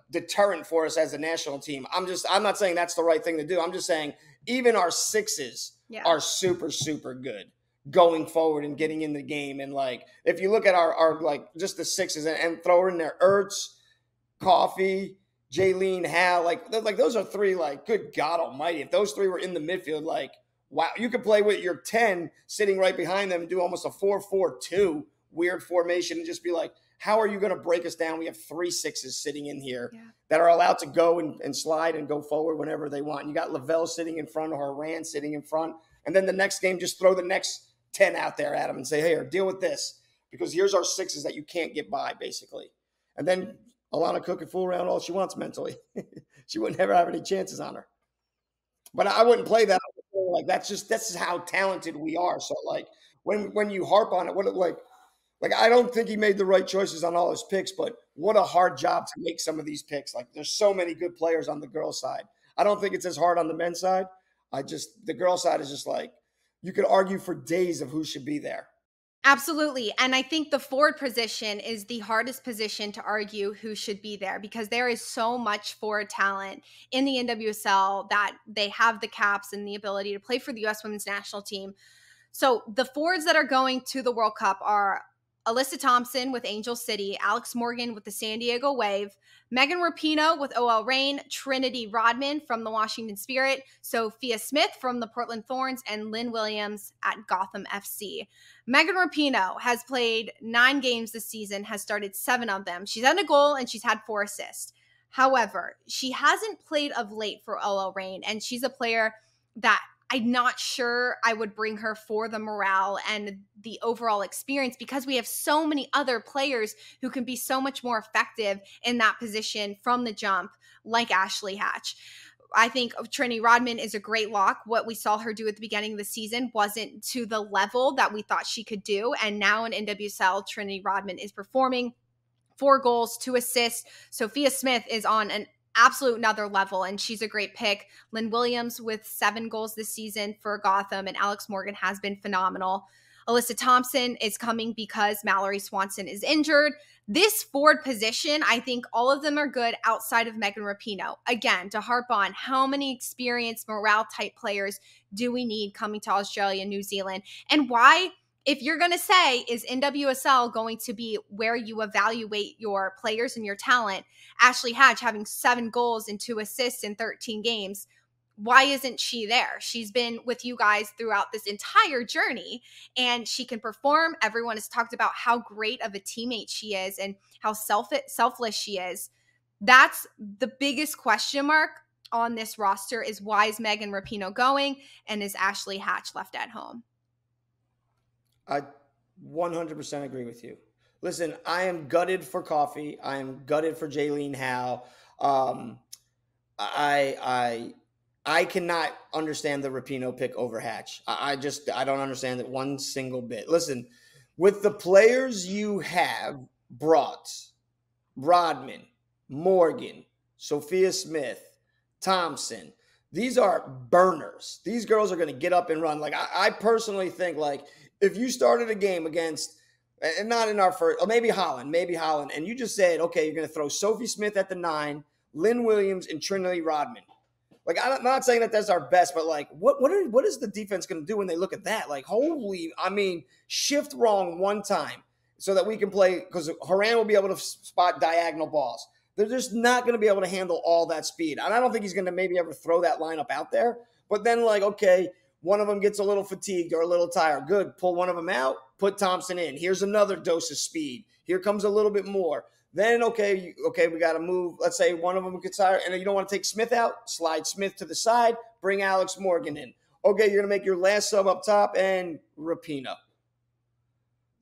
deterrent for us as a national team. I'm not saying that's the right thing to do. I'm just saying even our 6s are super, super good going forward and getting in the game. And, like, if you look at our like, just the 6s and throw her in there, Ertz, Coffey, Jaylene Howe, like those are 3, like, good God almighty. If those 3 were in the midfield, like, wow, you could play with your 10 sitting right behind them and do almost a 4-4-2 weird formation and just be like, how are you going to break us down? We have 3 6s sitting in here that are allowed to go and slide and go forward whenever they want. And you got Lavelle sitting in front or Rand sitting in front. And then the next game, just throw the next 10 out there at them and say, hey, deal with this. Because here's our 6s that you can't get by, basically. And then Alana Cook can fool around all she wants mentally. She wouldn't ever have any chances on her. But I wouldn't play that. Like, that's just how talented we are. So, like, when you harp on it, like, I don't think he made the right choices on all his picks, but what a hard job to make some of these picks. Like, there's so many good players on the girls' side. I don't think it's as hard on the men's side. The girls' side is just like, you could argue for days of who should be there.
Absolutely. And I think the forward position is the hardest position to argue who should be there because there is so much forward talent in the NWSL that they have the caps and the ability to play for the U.S. women's national team. So the forwards that are going to the World Cup are Alyssa Thompson with Angel City, Alex Morgan with the San Diego Wave, Megan Rapinoe with OL Reign, Trinity Rodman from the Washington Spirit, Sophia Smith from the Portland Thorns, and Lynn Williams at Gotham FC. Megan Rapinoe has played 9 games this season, has started 7 of them. She's had a goal and she's had 4 assists. However, she hasn't played of late for OL Reign, and she's a player that I'm not sure I would bring her for the morale and the overall experience, because we have so many other players who can be so much more effective in that position from the jump, like Ashley Hatch. I think Trinity Rodman is a great lock. What we saw her do at the beginning of the season wasn't to the level that we thought she could do. And now in NWSL, Trinity Rodman is performing. 4 goals, 2 assists. Sophia Smith is on an absolute another level, and she's a great pick. Lynn Williams with 7 goals this season for Gotham, and Alex Morgan has been phenomenal. Alyssa Thompson is coming because Mallory Swanson is injured. This forward position, I think all of them are good outside of Megan Rapinoe. Again, to harp on, how many experienced morale-type players do we need coming to Australia and New Zealand? And why, if you're going to say, is NWSL going to be where you evaluate your players and your talent, Ashley Hatch having 7 goals and 2 assists in 13 games, why isn't she there? She's been with you guys throughout this entire journey, and she can perform. Everyone has talked about how great of a teammate she is and how selfless she is. That's the biggest question mark on this roster, is why is Megan Rapinoe going, and is Ashley Hatch left at home?
I 100% agree with you. Listen, I am gutted for Coffee. I am gutted for Jaylene Howe. I cannot understand the Rapinoe pick over Hatch. I don't understand it one single bit. Listen, with the players you have brought, Rodman, Morgan, Sophia Smith, Thompson, these are burners. These girls are going to get up and run. Like, I personally think, like, if you started a game against, and not in our first, or maybe Holland, and you just said, okay, you're going to throw Sophie Smith at the 9, Lynn Williams, and Trinity Rodman. Like, I'm not saying that that's our best, but, like, what is the defense going to do when they look at that? Like, shift wrong one time so that we can play, because Haran will be able to spot diagonal balls. They're just not going to be able to handle all that speed. And I don't think he's going to maybe ever throw that lineup out there. But then, like, okay, one of them gets a little fatigued or a little tired. Good, pull one of them out, put Thompson in. Here's another dose of speed. Here comes a little bit more. Then, okay, we got to move. Let's say one of them gets tired, and you don't want to take Smith out. Slide Smith to the side. Bring Alex Morgan in. Okay, you're going to make your last sub up top, and Rapinoe.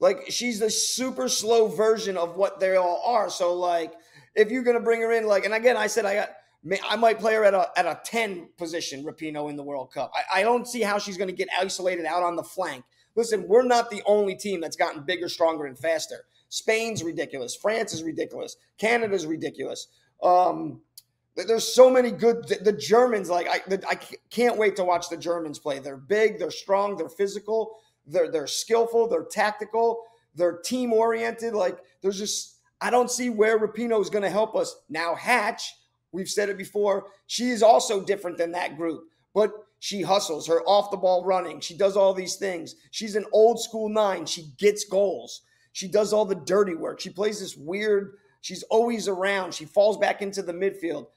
Like, she's the super slow version of what they all are. So, like, if you're going to bring her in, like, and again, I said I might play her at a 10 position, Rapinoe, in the World Cup. I don't see how she's going to get isolated out on the flank. Listen, we're not the only team that's gotten bigger, stronger, and faster. Spain's ridiculous. France is ridiculous. Canada's ridiculous. There's so many good. The Germans, like, I can't wait to watch the Germans play. They're big, they're strong, they're physical, they're skillful, they're tactical, they're team oriented. Like, there's just, I don't see where Rapinoe is going to help us. Now Hatch, we've said it before, she is also different than that group, but she hustles, her off the ball running. She does all these things. She's an old school 9. She gets goals. She does all the dirty work. She plays this weird, she's always around. She falls back into the midfield.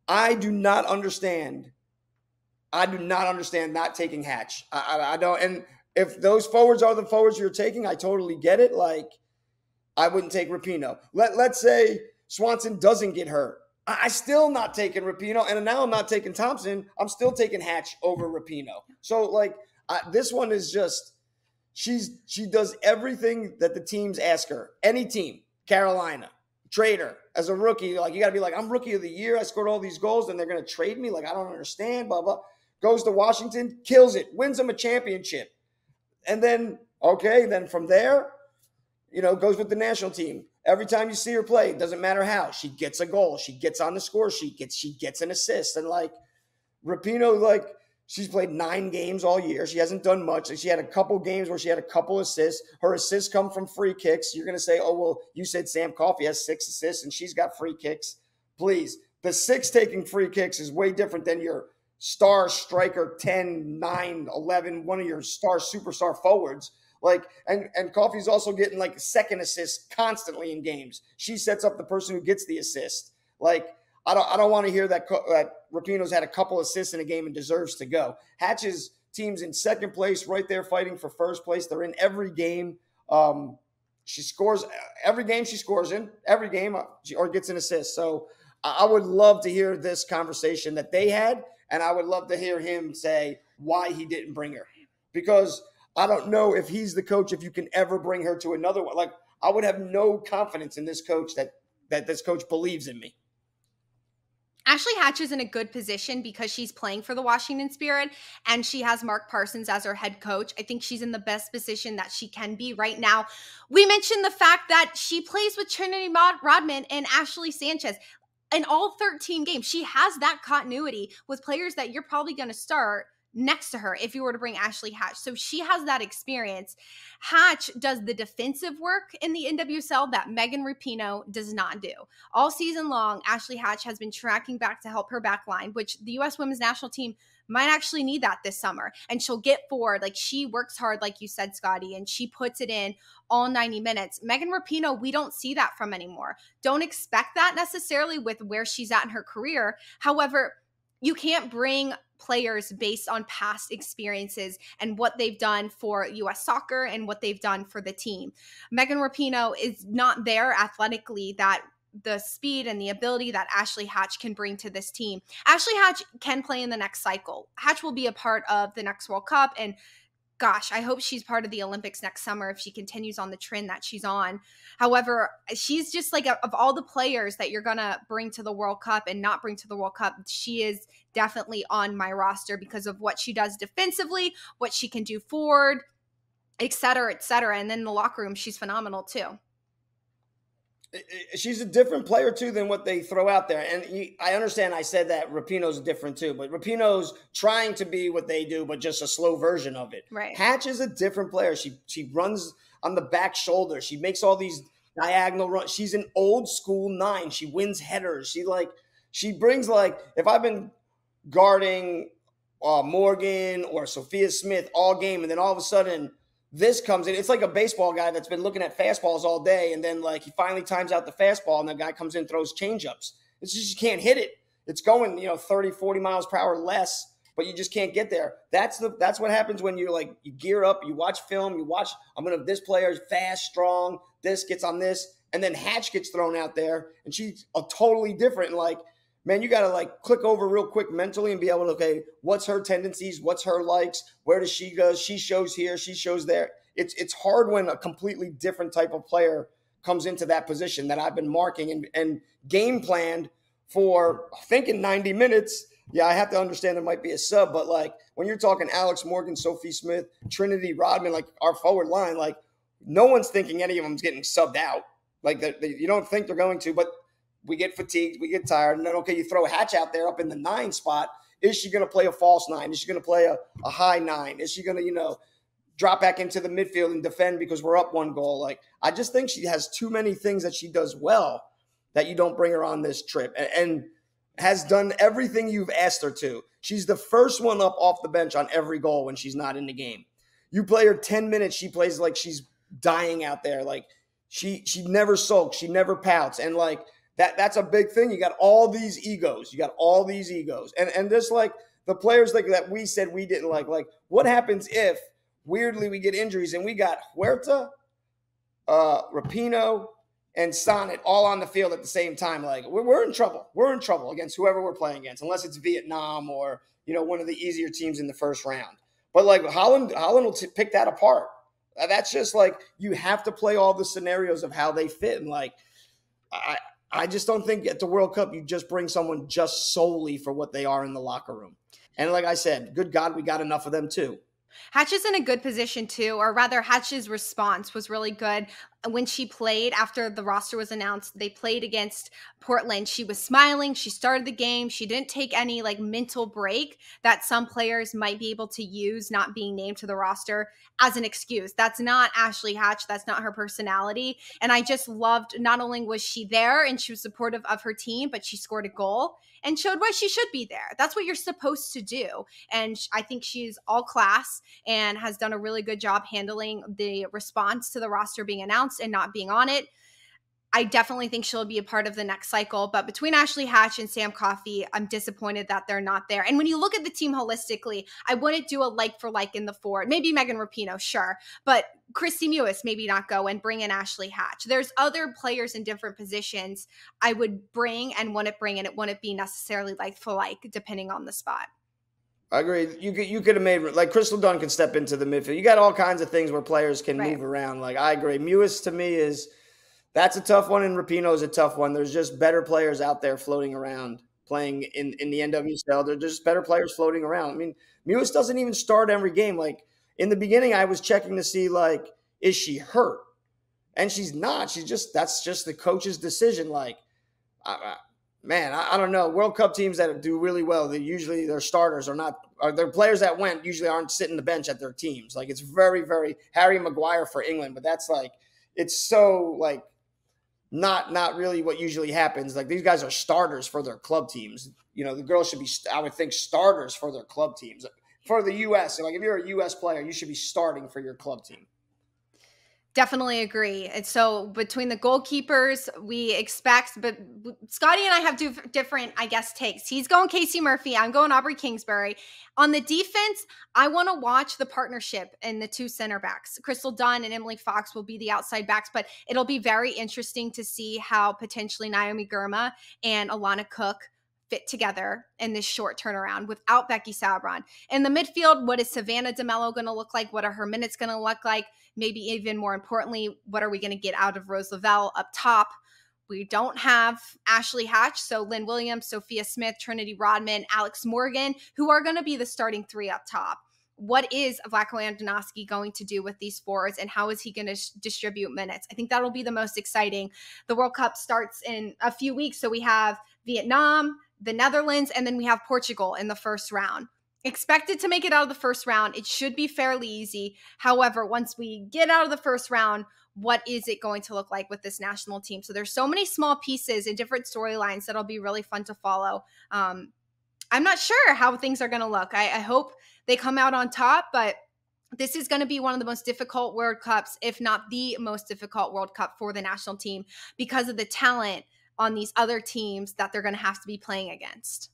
I do not understand not taking Hatch. I don't. And if those forwards are the forwards you're taking, I totally get it. Like, I wouldn't take Rapinoe. Let's say Swanson doesn't get hurt. I still not taking Rapinoe, and now I'm not taking Thompson. I'm still taking Hatch over Rapinoe. So, like, this one is just, she does everything that the teams ask her. Any team, Carolina, trade her as a rookie. Like, you got to be like, I'm rookie of the year. I scored all these goals, and they're going to trade me. Like, I don't understand, blah, blah. Goes to Washington, kills it, wins them a championship. And then, okay, then from there, goes with the national team. Every time you see her play, it doesn't matter how, she gets a goal. She gets on the score sheet. She gets an assist. And, like, Rapinoe, like, she's played 9 games all year. She hasn't done much. She had a couple games where she had a couple assists. Her assists come from free kicks. You're going to say, oh, well, you said Sam Coffey has 6 assists and she's got free kicks. Please. The 6 taking free kicks is way different than your star striker 10, 9, 11, one of your star superstar forwards. Like, and Coffey's also getting, like, second assist constantly in games. She sets up the person who gets the assist. Like, I don't want to hear that Rapinoe's had a couple assists in a game and deserves to go. Hatch's team's in second place, right there fighting for first place. They're in every game. She scores every game she scores in, every game, or gets an assist. So I would love to hear this conversation that they had, and I would love to hear him say, why he didn't bring her. Because I don't know if he's the coach, if you can ever bring her to another one. Like, I would have no confidence in this coach that this coach believes in me.
Ashley Hatch is in a good position because she's playing for the Washington Spirit and she has Mark Parsons as her head coach. I think she's in the best position that she can be right now. We mentioned the fact that she plays with Trinity Rodman and Ashley Sanchez in all 13 games. She has that continuity with players that you're probably going to start next to her if you were to bring Ashley Hatch. So she has that experience. Hatch does the defensive work in the NWSL that Megan Rapinoe does not do. All season long, Ashley Hatch has been tracking back to help her back line, which the U.S. women's national team might actually need that this summer. And she'll get forward. Like, she works hard, like you said, Scotty, and she puts it in all 90 minutes. Megan Rapinoe, we don't see that from anymore. Don't expect that necessarily with where she's at in her career. However, you can't bring players based on past experiences and what they've done for U.S. soccer and what they've done for the team. Megan Rapinoe is not there athletically that the speed and the ability that Ashley Hatch can bring to this team. Ashley Hatch can play in the next cycle. Hatch will be a part of the next World Cup, and gosh, I hope she's part of the Olympics next summer if she continues on the trend that she's on. However, she's just like, of all the players that you're going to bring to the World Cup and not bring to the World Cup, she is definitely on my roster because of what she does defensively, what she can do forward, et cetera, et cetera. And then in the locker room, she's phenomenal too.
She's a different player, too, than what they throw out there. And I understand I said that Rapinoe's different, too. But Rapinoe's trying to be what they do, but just a slow version of it.
Right.
Hatch is a different player. She runs on the back shoulder. She makes all these diagonal runs. She's an old school 9. She wins headers. She brings, like, if I've been guarding Morgan or Sophia Smith all game, and then all of a sudden – this comes in. It's like a baseball guy that's been looking at fastballs all day, and then like he finally times out the fastball, and the guy comes in and throws changeups. It's just you can't hit it. It's going 30, 40 miles per hour less, but you just can't get there. That's what happens when you gear up, you watch film, this player is fast, strong, this gets on this, and then Hatch gets thrown out there, and she's a totally different. And man, you got to click over real quick mentally and be able to, okay, what's her tendencies? What's her likes? Where does she go? She shows here. She shows there. It's hard when a completely different type of player comes into that position that I've been marking and game planned for, I think, in 90 minutes. Yeah, I have to understand there might be a sub, but when you're talking Alex Morgan, Sophie Smith, Trinity Rodman, our forward line, no one's thinking any of them's getting subbed out. You don't think they're going to, but we get fatigued, we get tired, and then, okay, you throw Hatch out there up in the 9 spot. Is she going to play a false 9? Is she going to play a high 9? Is she going to, drop back into the midfield and defend because we're up 1 goal? I just think she has too many things that she does well that you don't bring her on this trip, and has done everything you've asked her to. She's the first one up off the bench on every goal when she's not in the game. You play her 10 minutes, she plays like she's dying out there. She never sulks, she never pouts, and that's a big thing. You got all these egos. And just the players that we said we didn't like what happens if weirdly we get injuries and we got Huerta, Rapinoe, and Sonnet all on the field at the same time? We're in trouble. We're in trouble against whoever we're playing against, unless it's Vietnam or, one of the easier teams in the first round. But Holland will pick that apart. That's just you have to play all the scenarios of how they fit. And I just don't think at the World Cup you just bring someone just solely for what they are in the locker room. And like I said, good God, we got enough of them too.
Hatch is in a good position too, or rather Hatch's response was really good. When she played after the roster was announced, they played against Portland. She was smiling. She started the game. She didn't take any mental break that some players might be able to use not being named to the roster as an excuse. That's not Ashley Hatch. That's not her personality. And I just loved, not only was she there and she was supportive of her team, but she scored a goal and showed why she should be there. That's what you're supposed to do. And I think she's all class and has done a really good job handling the response to the roster being announced and not being on it. I definitely think she'll be a part of the next cycle. But between Ashley Hatch and Sam Coffey, I'm disappointed that they're not there. And when you look at the team holistically, I wouldn't do a like for like in the forward. Maybe Megan Rapinoe, sure. But Christy Mewis maybe not go and bring in Ashley Hatch. There's other players in different positions I would bring and wouldn't bring, and it wouldn't be necessarily like for like, depending on the spot.
I agree. You could have made, like, Crystal Dunn can step into the midfield. You got all kinds of things where players can
Right.
move around. Like, I agree. Mewis to me that's a tough one, and Rapinoe is a tough one. There's just better players out there floating around playing in the NWSL. There's just better players floating around. I mean, Mewis doesn't even start every game. Like, in the beginning, I was checking to see, like, is she hurt? And she's not. That's just the coach's decision. Like, man, I don't know. World Cup teams that do really well, their starters are not, or their players that went usually aren't sitting the bench at their teams. Like, it's very, very Harry Maguire for England, but that's like, it's so like not really what usually happens. Like, these guys are starters for their club teams. You know, the girls should be, I would think, starters for their club teams. For the U.S., like, if you're a U.S. player, you should be starting for your club team.
Definitely agree. And so between the goalkeepers, we expect, but Scotty and I have different, I guess, takes. He's going Casey Murphy. I'm going Aubrey Kingsbury. On the defense, I want to watch the partnership in the two center backs. Crystal Dunn and Emily Fox will be the outside backs, but it'll be very interesting to see how potentially Naomi Girma and Alana Cook fit together in this short turnaround without Becky Sabron. In the midfield, what is Savannah DeMello going to look like? What are her minutes going to look like? Maybe even more importantly, what are we going to get out of Rose Lavelle up top? We don't have Ashley Hatch, so Lynn Williams, Sophia Smith, Trinity Rodman, Alex Morgan, who are going to be the starting three up top. What is Vlatko Andonovski going to do with these forwards, and how is he going to distribute minutes? I think that'll be the most exciting. The World Cup starts in a few weeks, so we have Vietnam, the Netherlands, and then we have Portugal in the first round. Expected to make it out of the first round. It should be fairly easy. However, once we get out of the first round, what is it going to look like with this national team? So there's so many small pieces and different storylines that'll be really fun to follow. I'm not sure how things are going to look. I hope they come out on top, but this is going to be one of the most difficult World Cups, if not the most difficult World Cup for the national team, because of the talent on these other teams that they're going to have to be playing against.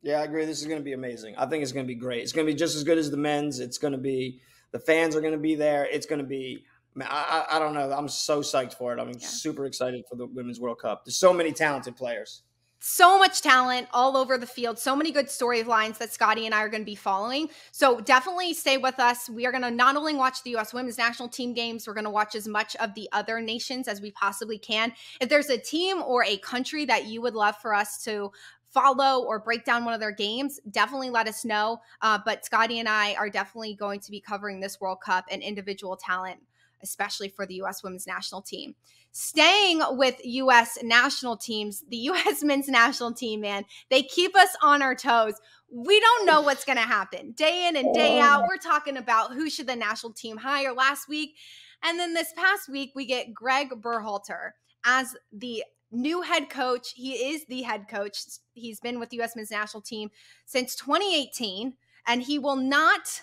Yeah, I agree. This is going to be amazing. I think it's going to be great. It's going to be just as good as the men's. It's going to be, the fans are going to be there. It's going to be, I don't know. I'm so psyched for it. I'm super excited for the Women's World Cup. There's so many talented players.
So much talent all over the field. So many good storylines that Scotty and I are going to be following. So definitely stay with us. We are going to not only watch the U.S. Women's National Team games, we're going to watch as much of the other nations as we possibly can. If there's a team or a country that you would love for us to follow or break down one of their games, definitely let us know. But Scotty and I are definitely going to be covering this World Cup and individual talent, especially for the U.S. Women's National Team. Staying with U.S. national teams, the U.S. Men's National Team, man, they keep us on our toes. We don't know what's going to happen. Day in and day out, we're talking about who should the national team hire last week. And then this past week, we get Gregg Berhalter as the new head coach. He is the head coach. He's been with the U.S. Men's National Team since 2018, and he will not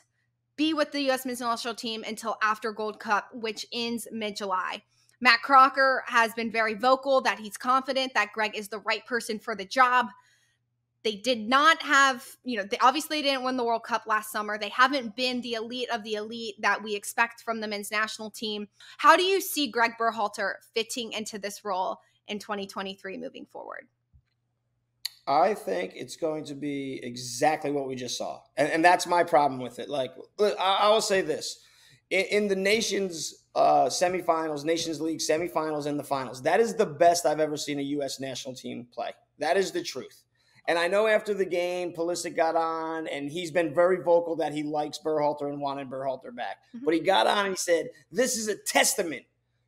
be with the U.S. Men's National Team until after Gold Cup, which ends mid-July. Matt Crocker has been very vocal that he's confident that Gregg is the right person for the job. They did not have, they obviously didn't win the World Cup last summer. They haven't been the elite of the elite that we expect from the men's national team. How do you see Gregg Berhalter fitting into this role in 2023 moving forward?
I think it's going to be exactly what we just saw. And that's my problem with it. Like, I will say this. In the Nations semifinals, Nations League semifinals and the finals, that is the best I've ever seen a U.S. national team play. That is the truth. And I know after the game, Pulisic got on, and he's been very vocal that he likes Berhalter and wanted Berhalter back. Mm-hmm. But he got on and he said, this is a testament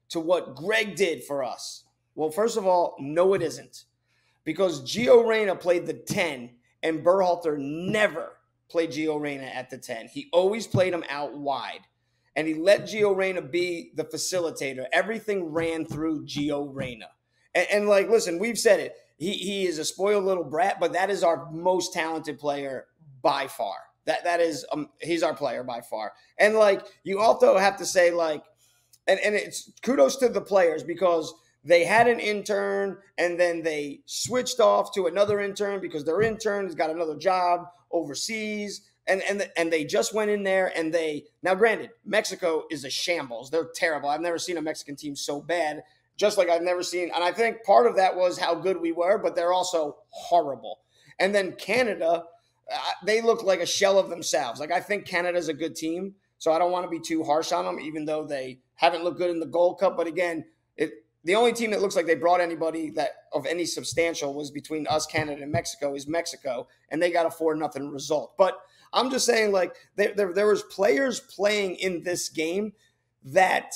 to what Gregg did for us. Well, first of all, no, it isn't. Because Gio Reyna played the 10, and Berhalter never played Gio Reyna at the 10. He always played him out wide. And he let Gio Reyna be the facilitator. Everything ran through Gio Reyna. And like, listen, we've said it. He is a spoiled little brat, but that is our most talented player by far. That is, he's our player by far. And like, you also have to say, like, and it's kudos to the players, because they had an intern and then they switched off to another intern because their intern has got another job overseas. And they just went in there and now granted, Mexico is a shambles. They're terrible. I've never seen a Mexican team so bad, just like I've never seen. And I think part of that was how good we were, but they're also horrible. And then Canada, they look like a shell of themselves. Like, I think Canada's a good team, so I don't want to be too harsh on them, even though they haven't looked good in the Gold Cup. But again, the only team that looks like they brought anybody that of any substantial was between us, Canada, and Mexico is Mexico, and they got a 4-0 result. But I'm just saying, like, there was players playing in this game that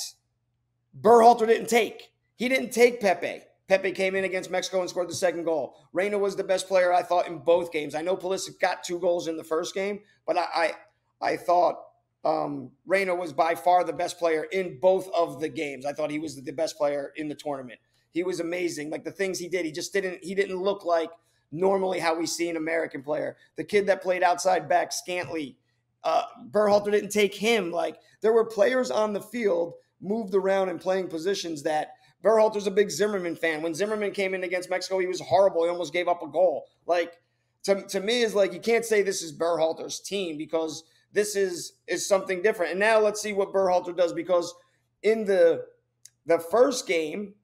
Berhalter didn't take. He didn't take Pepe. Pepe came in against Mexico and scored the second goal. Reyna was the best player, I thought, in both games. I know Pulisic got 2 goals in the first game, but I thought Reyna was by far the best player in both of the games. I thought he was the best player in the tournament. He was amazing. Like, the things he did, he didn't look like normally how we see an American player. The kid that played outside back, Scantley, Berhalter didn't take him. Like, there were players on the field moved around and playing positions that Berhalter's a big Zimmerman fan. When Zimmerman came in against Mexico, he was horrible. He almost gave up a goal. Like, to me, is like, you can't say this is Berhalter's team, because this is something different. And now let's see what Berhalter does, because in the first game,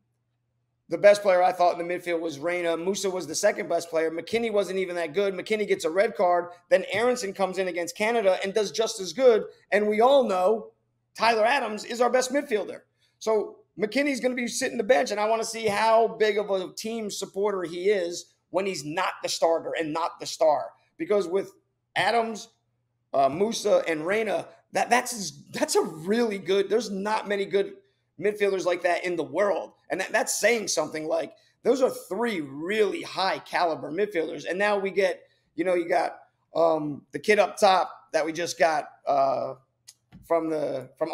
the best player I thought in the midfield was Reyna. Musa was the second best player. McKinney wasn't even that good. McKinney gets a red card. Then Aronson comes in against Canada and does just as good. And we all know Tyler Adams is our best midfielder. So McKinney's going to be sitting the bench, and I want to see how big of a team supporter he is when he's not the starter and not the star. Because with Adams, Musa, and Reyna, that's a really good – there's not many good midfielders like that in the world. And that's saying something. Like, those are 3 really high caliber midfielders. And now we get – you got the kid up top that we just got from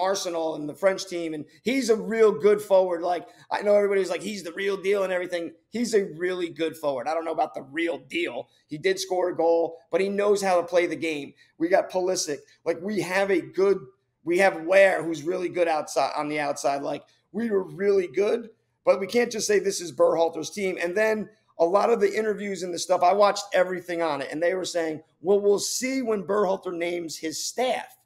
Arsenal and the French team, and he's a real good forward. Like, I know everybody's like, he's the real deal and everything. He's a really good forward. I don't know about the real deal. He did score a goal, but he knows how to play the game. We got Pulisic. Like, we have Ware, who's really good outside on the outside. Like, we were really good, but we can't just say this is Berhalter's team. And then a lot of the interviews and the stuff, I watched everything on it, and they were saying, well, we'll see when Berhalter names his staff.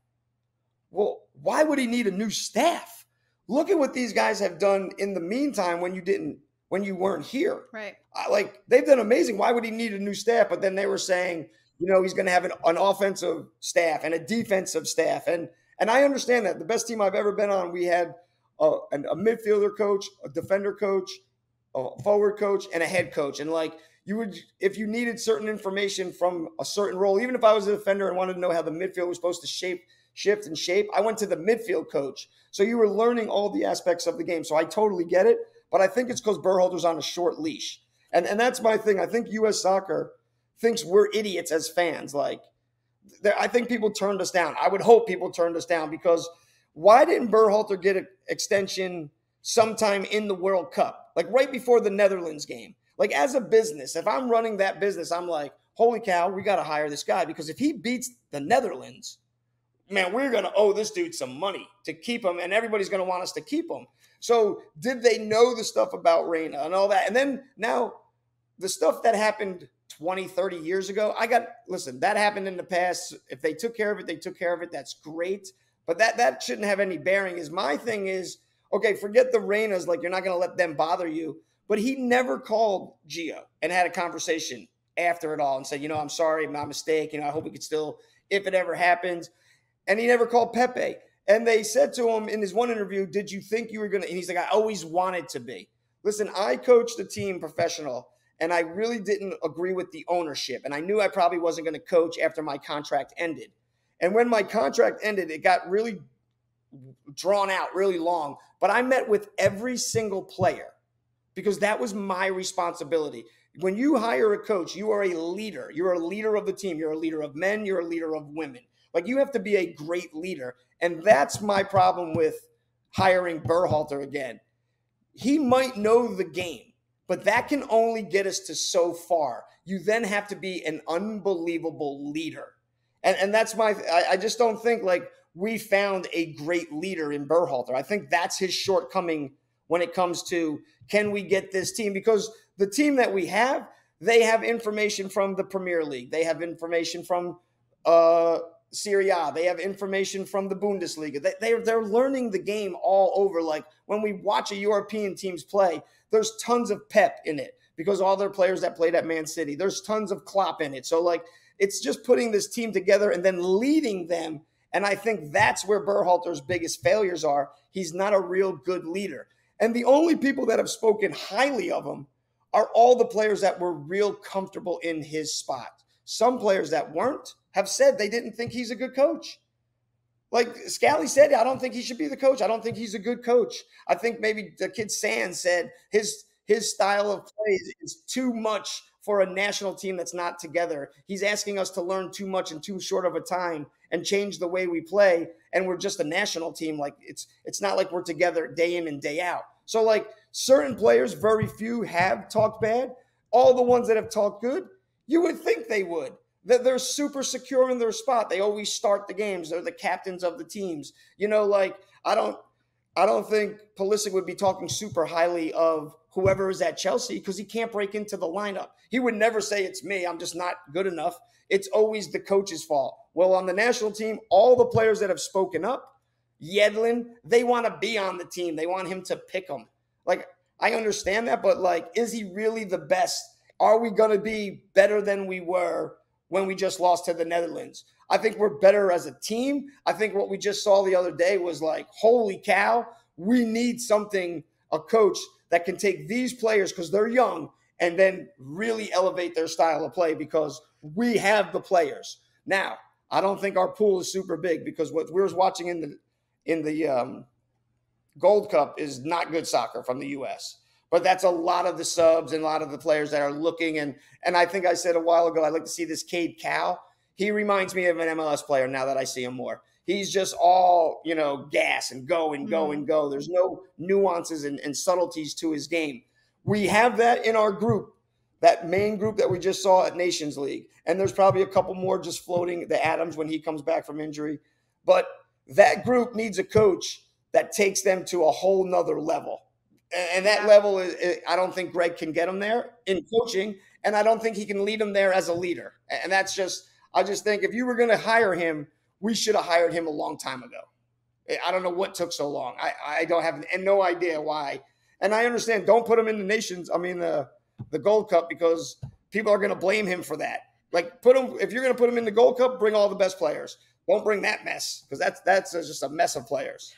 Well, why would he need a new staff? Look at what these guys have done in the meantime when you weren't here. Right. Like, they've done amazing. Why would he need a new staff? But then they were saying, he's going to have an offensive staff and a defensive staff. And I understand that. The best team I've ever been on, we had a midfielder coach, a defender coach, a forward coach, and a head coach. And like, if you needed certain information from a certain role, even if I was a defender and wanted to know how the midfield was supposed to shift and shape, I went to the midfield coach. So you were learning all the aspects of the game. So I totally get it, but I think it's because Berhalter's on a short leash. And that's my thing. I think U.S. soccer thinks we're idiots as fans. Like, I think people turned us down. I would hope people turned us down, because why didn't Berhalter get an extension sometime in the World Cup? Like, right before the Netherlands game. Like, as a business, if I'm running that business, I'm like, holy cow, we got to hire this guy, because if he beats the Netherlands, man, we're going to owe this dude some money to keep him, and everybody's going to want us to keep him. So did they know the stuff about Reyna and all that? And then now the stuff that happened 20, 30 years ago, listen, that happened in the past. If they took care of it, they took care of it. That's great. But that shouldn't have any bearing. My thing is, okay, forget the Reynas, like, you're not going to let them bother you. But he never called Gio and had a conversation after it all and said, I'm sorry, my mistake. I hope we could still, if it ever happens. And he never called Pepe. And they said to him in his one interview, did you think you were going to? And he's like, I always wanted to be. Listen, I coached a team professional, and I really didn't agree with the ownership. And I knew I probably wasn't going to coach after my contract ended. And when my contract ended, it got really drawn out, really long. But I met with every single player, because that was my responsibility. When you hire a coach, you are a leader. You're a leader of the team. You're a leader of men. You're a leader of women. Like, you have to be a great leader. And that's my problem with hiring Berhalter again. He might know the game, but that can only get us to so far. You then have to be an unbelievable leader. And that's I just don't think, like, we found a great leader in Berhalter. I think that's his shortcoming when it comes to, can we get this team? Because the team that we have, they have information from the Premier League. They have information from Serie A. They have information from the Bundesliga. They're learning the game all over. Like, when we watch a European teams play, there's tons of pep in it, because all their players that played at Man City. There's tons of Klopp in it. So, like, It's just putting this team together and then leading them. And I think that's where Berhalter's biggest failures are. He's not a real good leader. And the only people that have spoken highly of him are all the players that were real comfortable in his spot. Some players that weren't have said they didn't think he's a good coach. Like Scally said, I don't think he should be the coach. I don't think he's a good coach. I think maybe the kid Sands said his style of play is too much for a national team that's not together. He's asking us to learn too much in too short of a time and change the way we play. And we're just a national team. Like it's not like we're together day in and day out. So like certain players, very few have talked bad. All the ones that have talked good, you would think they would. That they're super secure in their spot. They always start the games. They're the captains of the teams. You know, like I don't think Pulisic would be talking super highly of whoever is at Chelsea because he can't break into the lineup. He would never say it's me. I'm just not good enough. It's always the coach's fault. Well, on the national team, all the players that have spoken up, Yedlin, they want to be on the team. They want him to pick them. Like, I understand that, but like, is he really the best? Are we going to be better than we were when we just lost to the Netherlands? I think we're better as a team. I think what we just saw the other day was like, holy cow, we need a coach that can take these players because they're young and then really elevate their style of play because we have the players. Now, I don't think our pool is super big because what we're watching in the Gold Cup is not good soccer from the U.S., but that's a lot of the subs and a lot of the players that are looking. And I think I said a while ago, I'd like to see this Cade Cowell. He reminds me of an MLS player now that I see him more. He's just all, gas and go and go and go. There's no nuances and subtleties to his game. We have that in our group, that main group that we just saw at Nations League. And there's probably a couple more just floating, the Adams when he comes back from injury. But that group needs a coach that takes them to a whole nother level. And that level is, I don't think Gregg can get him there in coaching, and I don't think he can lead them there as a leader. And I just think if you were going to hire him, we should have hired him a long time ago. I don't know what took so long. I don't have no idea why. And I understand, don't put him in the Gold Cup because people are going to blame him for that. Like if you're going to put him in the Gold Cup, bring all the best players. Don't bring that mess because that's just a mess of players.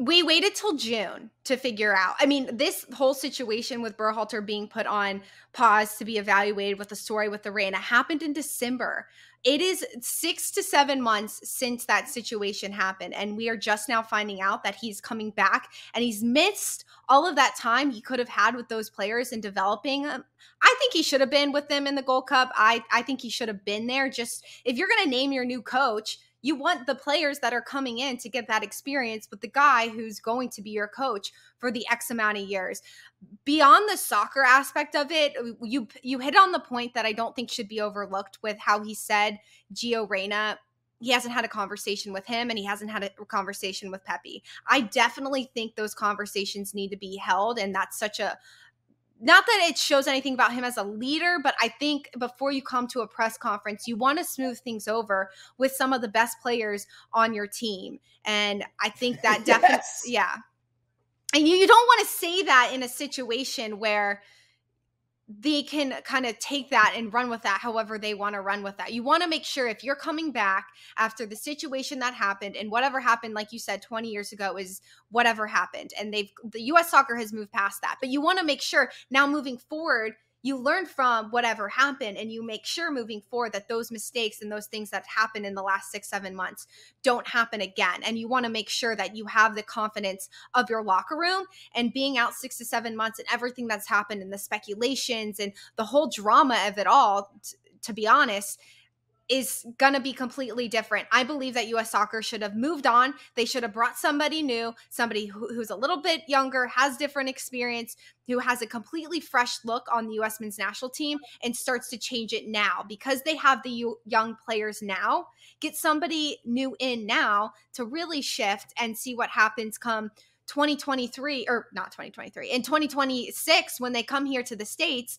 We waited till June to figure out. This whole situation with Berhalter being put on pause to be evaluated with the story with the rain, it happened in December. It is 6 to 7 months since that situation happened, and we are just now finding out that he's coming back, and he's missed all of that time he could have had with those players and developing them. I think he should have been with them in the Gold Cup. I think he should have been there. Just if you're going to name your new coach, you want the players that are coming in to get that experience with the guy who's going to be your coach for the X amount of years. Beyond the soccer aspect of it, you hit on the point that I don't think should be overlooked with how he said Gio Reyna, he hasn't had a conversation with him and he hasn't had a conversation with Pepe. I definitely think those conversations need to be held, and that's not that it shows anything about him as a leader, but I think before you come to a press conference, you want to smooth things over with some of the best players on your team. And I think that definitely, yeah. And you don't want to say that in a situation where they can kind of take that and run with that however they want to run with that. You want to make sure if you're coming back after the situation that happened, and whatever happened, like you said, 20 years ago is whatever happened. And the U.S. soccer has moved past that. But you want to make sure now moving forward, you learn from whatever happened, and you make sure moving forward that those mistakes and those things that happened in the last 6-7 months don't happen again. And you want to make sure that you have the confidence of your locker room, and being out 6 to 7 months and everything that's happened and the speculations and the whole drama of it all, to be honest, is going to be completely different. I believe that U.S. soccer should have moved on. They should have brought somebody new, somebody who's a little bit younger, has different experience, who has a completely fresh look on the U.S. men's national team, and starts to change it now because they have the young players now. Get somebody new in now to really shift and see what happens come 2023, or not 2023, in 2026 when they come here to the States.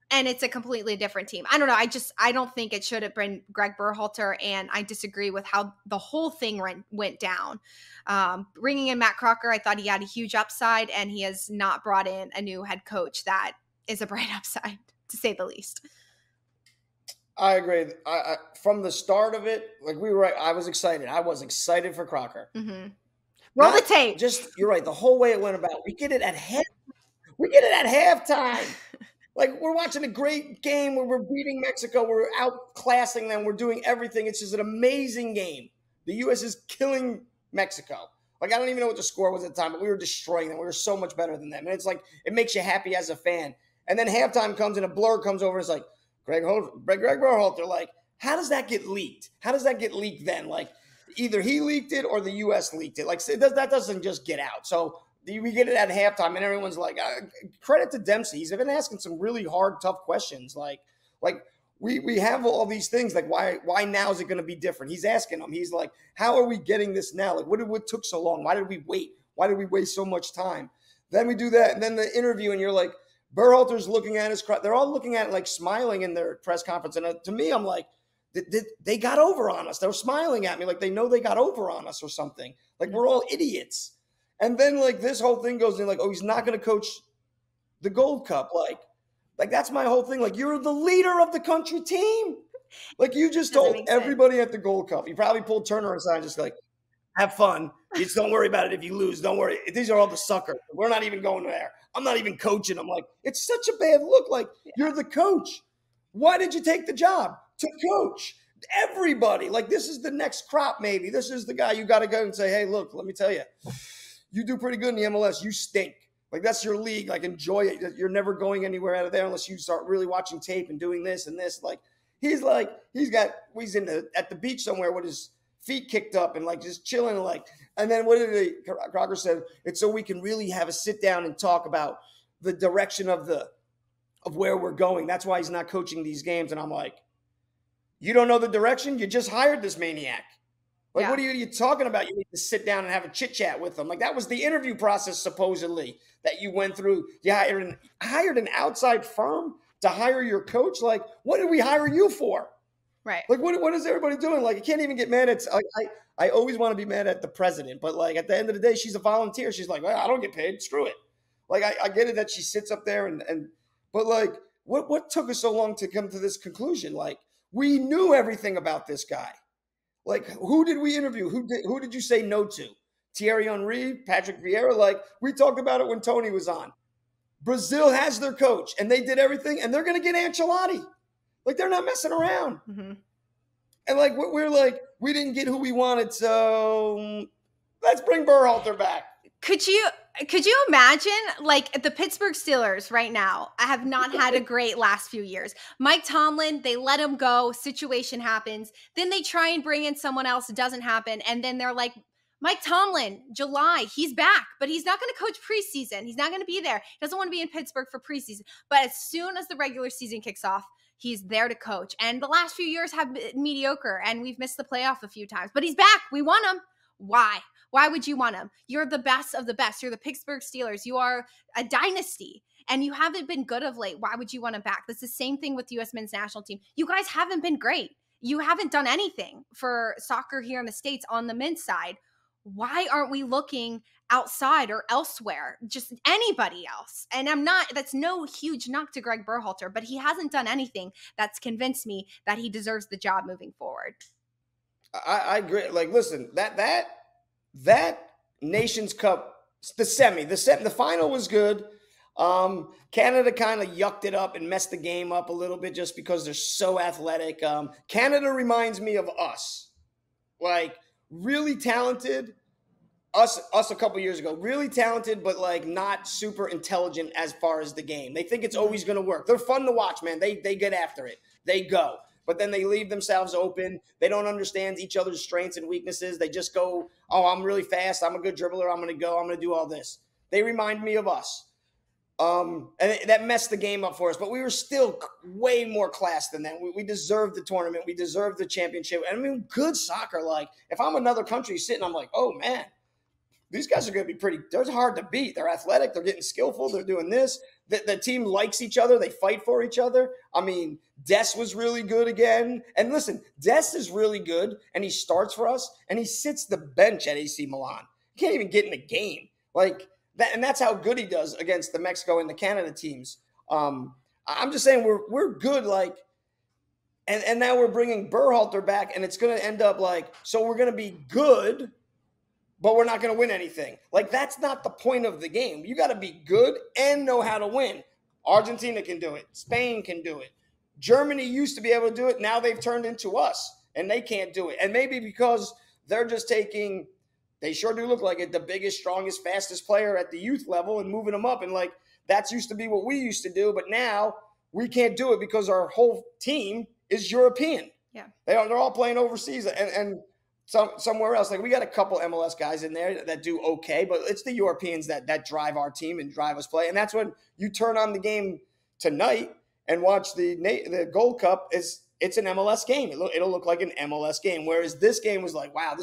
And it's a completely different team. I don't know. I don't think it should have been Gregg Berhalter, and I disagree with how the whole thing went down. Bringing in Matt Crocker, I thought he had a huge upside, and he has not brought in a new head coach that is a bright upside, to say the least.
I agree. From the start of it, like we were, I was excited. I was excited for Crocker.
Mm-hmm. Roll the
Not
tape.
just, you're right, the whole way it went about. We get it at halftime. Like, we're watching a great game where we're beating Mexico. We're outclassing them. We're doing everything. It's just an amazing game. The U.S. is killing Mexico. Like, I don't even know what the score was at the time, but we were destroying them. We were so much better than them. And it's like, it makes you happy as a fan. And then halftime comes and a blur comes over. And it's like, Gregg Berhalter, like, how does that get leaked? How does that get leaked then? Like, either he leaked it or the U.S. leaked it. Like, that doesn't just get out. So we get it at halftime, and everyone's like, credit to Dempsey. He's been asking some really hard, tough questions. Like we have all these things. Like, why now is it going to be different? He's asking them. He's like, how are we getting this now? Like, what took so long? Why did we wait? Why did we waste so much time? Then we do that, and then the interview, and you're like, Berhalter's looking at his crowd. They're all looking at it, like, smiling in their press conference. And to me, I'm like, they got over on us. They're smiling at me like they know they got over on us or something. Like, we're all idiots. And then, like, this whole thing goes in, like, oh, he's not going to coach the Gold Cup. Like that's my whole thing. Like, you're the leader of the country team. Like, you just told everybody at the Gold Cup. You probably pulled Turner aside, just like, have fun. You just don't worry about it if you lose. Don't worry. These are all the suckers. We're not even going there. I'm not even coaching. I'm like, it's such a bad look. Like, you're the coach. Why did you take the job? To coach everybody. Like, this is the next crop, maybe. This is the guy you got to go and say, hey, look, let me tell you. You do pretty good in the MLS. You stink. Like, that's your league. Like, enjoy it. You're never going anywhere out of there unless you start really watching tape and doing this and this. Like, he's at the beach somewhere with his feet kicked up and, like, just chilling. Like, and then what did Crocker said? It's so we can really have a sit down and talk about the direction of where we're going. That's why he's not coaching these games. And I'm like, you don't know the direction? You just hired this maniac. Like, what are you talking about? You need to sit down and have a chit-chat with them. Like, that was the interview process, supposedly, that you went through. You hired an outside firm to hire your coach? Like, what did we hire you for?
Right.
Like, what is everybody doing? Like, you can't even get mad at – I always want to be mad at the president. But, like, at the end of the day, she's a volunteer. She's like, well, I don't get paid. Screw it. Like, I get it that she sits up there but, like, what took us so long to come to this conclusion? Like, we knew everything about this guy. Like, who did we interview? Who did you say no to? Thierry Henry, Patrick Vieira? Like, we talked about it when Tony was on. Brazil has their coach, and they did everything, and they're going to get Ancelotti. Like, they're not messing around.
Mm-hmm.
And, like, we're like, we didn't get who we wanted, so let's bring Berhalter back.
Could you imagine, like, the Pittsburgh Steelers right now have not had a great last few years. Mike Tomlin, they let him go, situation happens. Then they try and bring in someone else, it doesn't happen. And then they're like, Mike Tomlin, July, he's back, but he's not going to coach preseason. He's not going to be there. He doesn't want to be in Pittsburgh for preseason. But as soon as the regular season kicks off, he's there to coach. And the last few years have been mediocre, and we've missed the playoff a few times. But he's back. We want him. Why? Why would you want him? You're the best of the best. You're the Pittsburgh Steelers. You are a dynasty, and you haven't been good of late. Why would you want him back? That's the same thing with the U.S. men's national team. You guys haven't been great. You haven't done anything for soccer here in the States on the men's side. Why aren't we looking outside or elsewhere? Just anybody else. And that's no huge knock to Gregg Berhalter, but he hasn't done anything that's convinced me that he deserves the job moving forward.
I agree. Like, listen, that Nations Cup, the final was good. Canada kind of yucked it up and messed the game up a little bit just because they're so athletic. Canada reminds me of us, like, really talented. Us a couple years ago, really talented, but, like, not super intelligent as far as the game. They think it's always going to work. They're fun to watch, man. They get after it. They go. But then they leave themselves open. They don't understand each other's strengths and weaknesses. They just go, oh, I'm really fast. I'm a good dribbler. I'm going to do all this. They remind me of us. And that messed the game up for us. But we were still way more class than that. We deserved the tournament. We deserved the championship. And I mean, good soccer. Like, if I'm another country sitting, I'm like, oh, man, these guys are going to be they're hard to beat. They're athletic. They're getting skillful. They're doing this. The team likes each other. They fight for each other. I mean, Dest was really good again. And listen, Dest is really good, and he starts for us, and he sits the bench at AC Milan. He can't even get in a game. Like that, and that's how good he does against the Mexico and the Canada teams. I'm just saying we're good. Like, And now we're bringing Berhalter back, and it's going to end up like, so we're going to be good, but we're not going to win anything. Like, that's not the point of the game. You got to be good and know how to win. Argentina can do it. Spain can do it. Germany used to be able to do it. Now they've turned into us, and they can't do it. And maybe because they're just taking, they sure do look like it, the biggest, strongest, fastest player at the youth level and moving them up. And like, that's used to be what we used to do. But now we can't do it because our whole team is European.
Yeah.
They're all playing overseas and somewhere else. Like, we got a couple MLS guys in there that do okay, but it's the Europeans that drive our team and drive us play. And that's when you turn on the game tonight and watch the Gold Cup. It's an MLS game. It'll look like an MLS game. Whereas this game was like, wow,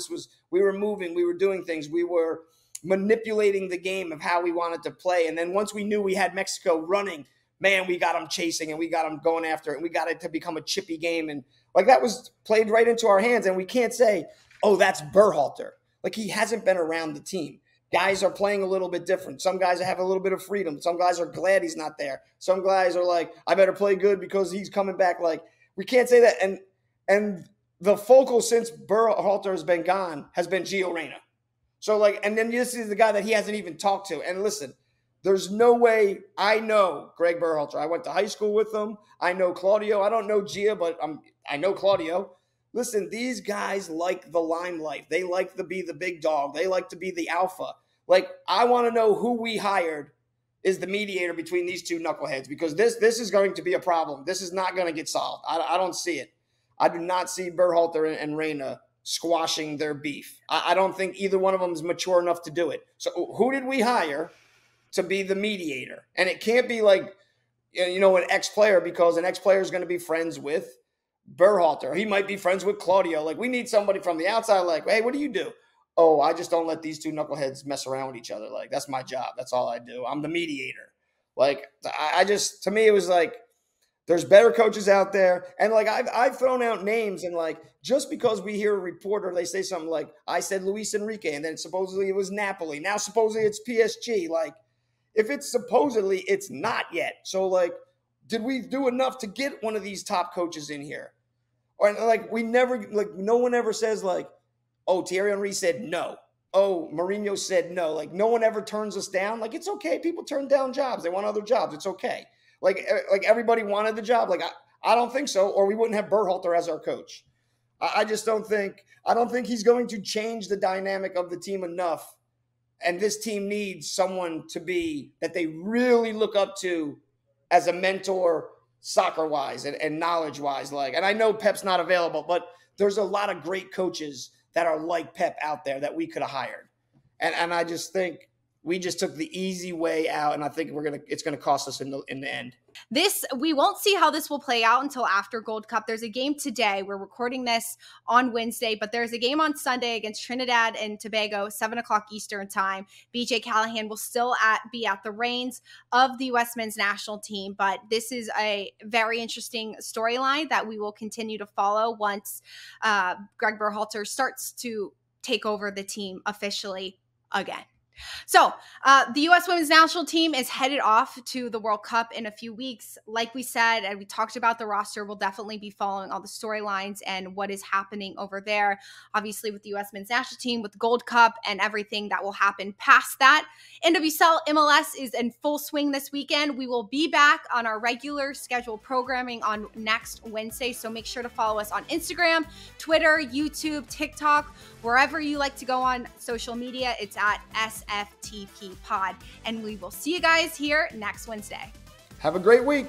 we were moving, we were doing things, we were manipulating the game of how we wanted to play. And then once we knew we had Mexico running, man, we got them chasing and we got them going after it. And we got it to become a chippy game. And like, that was played right into our hands. And we can't say, oh, that's Berhalter. Like, he hasn't been around the team. Guys are playing a little bit different. Some guys have a little bit of freedom. Some guys are glad he's not there. Some guys are like, I better play good because he's coming back. Like, we can't say that. And the focal since Berhalter has been gone has been Gio Reyna. So like, and then this is the guy that he hasn't even talked to. And listen, there's no way. I know Gregg Berhalter. I went to high school with him. I know Claudio. I don't know Gia, but I know Claudio. Listen, these guys like the limelight. They like to be the big dog. They like to be the alpha. Like, I want to know who we hired is the mediator between these two knuckleheads, because this is going to be a problem. This is not going to get solved. I don't see it. I do not see Berhalter and Reyna squashing their beef. I don't think either one of them is mature enough to do it. So who did we hire to be the mediator? And it can't be like, you know, an ex-player, because an ex-player is going to be friends with Berhalter. He might be friends with Claudio. Like, we need somebody from the outside, like, hey, what do you do? Oh, I just don't let these two knuckleheads mess around with each other. Like, that's my job. That's all I do. I'm the mediator. Like, I just, to me, it was like, there's better coaches out there. And like, I've thrown out names, and like, just because we hear a reporter, they say something like, I said Luis Enrique, and then supposedly it was Napoli. Now supposedly it's PSG. Like, if it's supposedly, it's not yet. So like, did we do enough to get one of these top coaches in here? Or like, we never, like, no one ever says like, oh, Thierry Henry said no. Oh, Mourinho said no. Like, no one ever turns us down. Like, it's okay. People turn down jobs. They want other jobs. It's okay. Like everybody wanted the job. Like, I don't think so, or we wouldn't have Berhalter as our coach. I just don't think, he's going to change the dynamic of the team enough. And this team needs someone to be that they really look up to as a mentor, soccer-wise and knowledge-wise. Like, and I know Pep's not available, but there's a lot of great coaches that are like Pep out there that we could have hired. And I just think we just took the easy way out, and I think it's gonna cost us in the end.
We won't see how this will play out until after Gold Cup. There's a game today. We're recording this on Wednesday, but there's a game on Sunday against Trinidad and Tobago, 7:00 Eastern time. BJ Callahan will still be at the reins of the U.S. men's national team, but this is a very interesting storyline that we will continue to follow once Gregg Berhalter starts to take over the team officially again. So the U.S. women's national team is headed off to the World Cup in a few weeks. Like we said, and we talked about the roster, we'll definitely be following all the storylines and what is happening over there. Obviously, with the U.S. men's national team, with the Gold Cup and everything that will happen past that. NWSL MLS is in full swing this weekend. We will be back on our regular scheduled programming on next Wednesday. So make sure to follow us on Instagram, Twitter, YouTube, TikTok, wherever you like to go on social media. It's at SFTP Pod. And we will see you guys here next Wednesday.
Have a great week.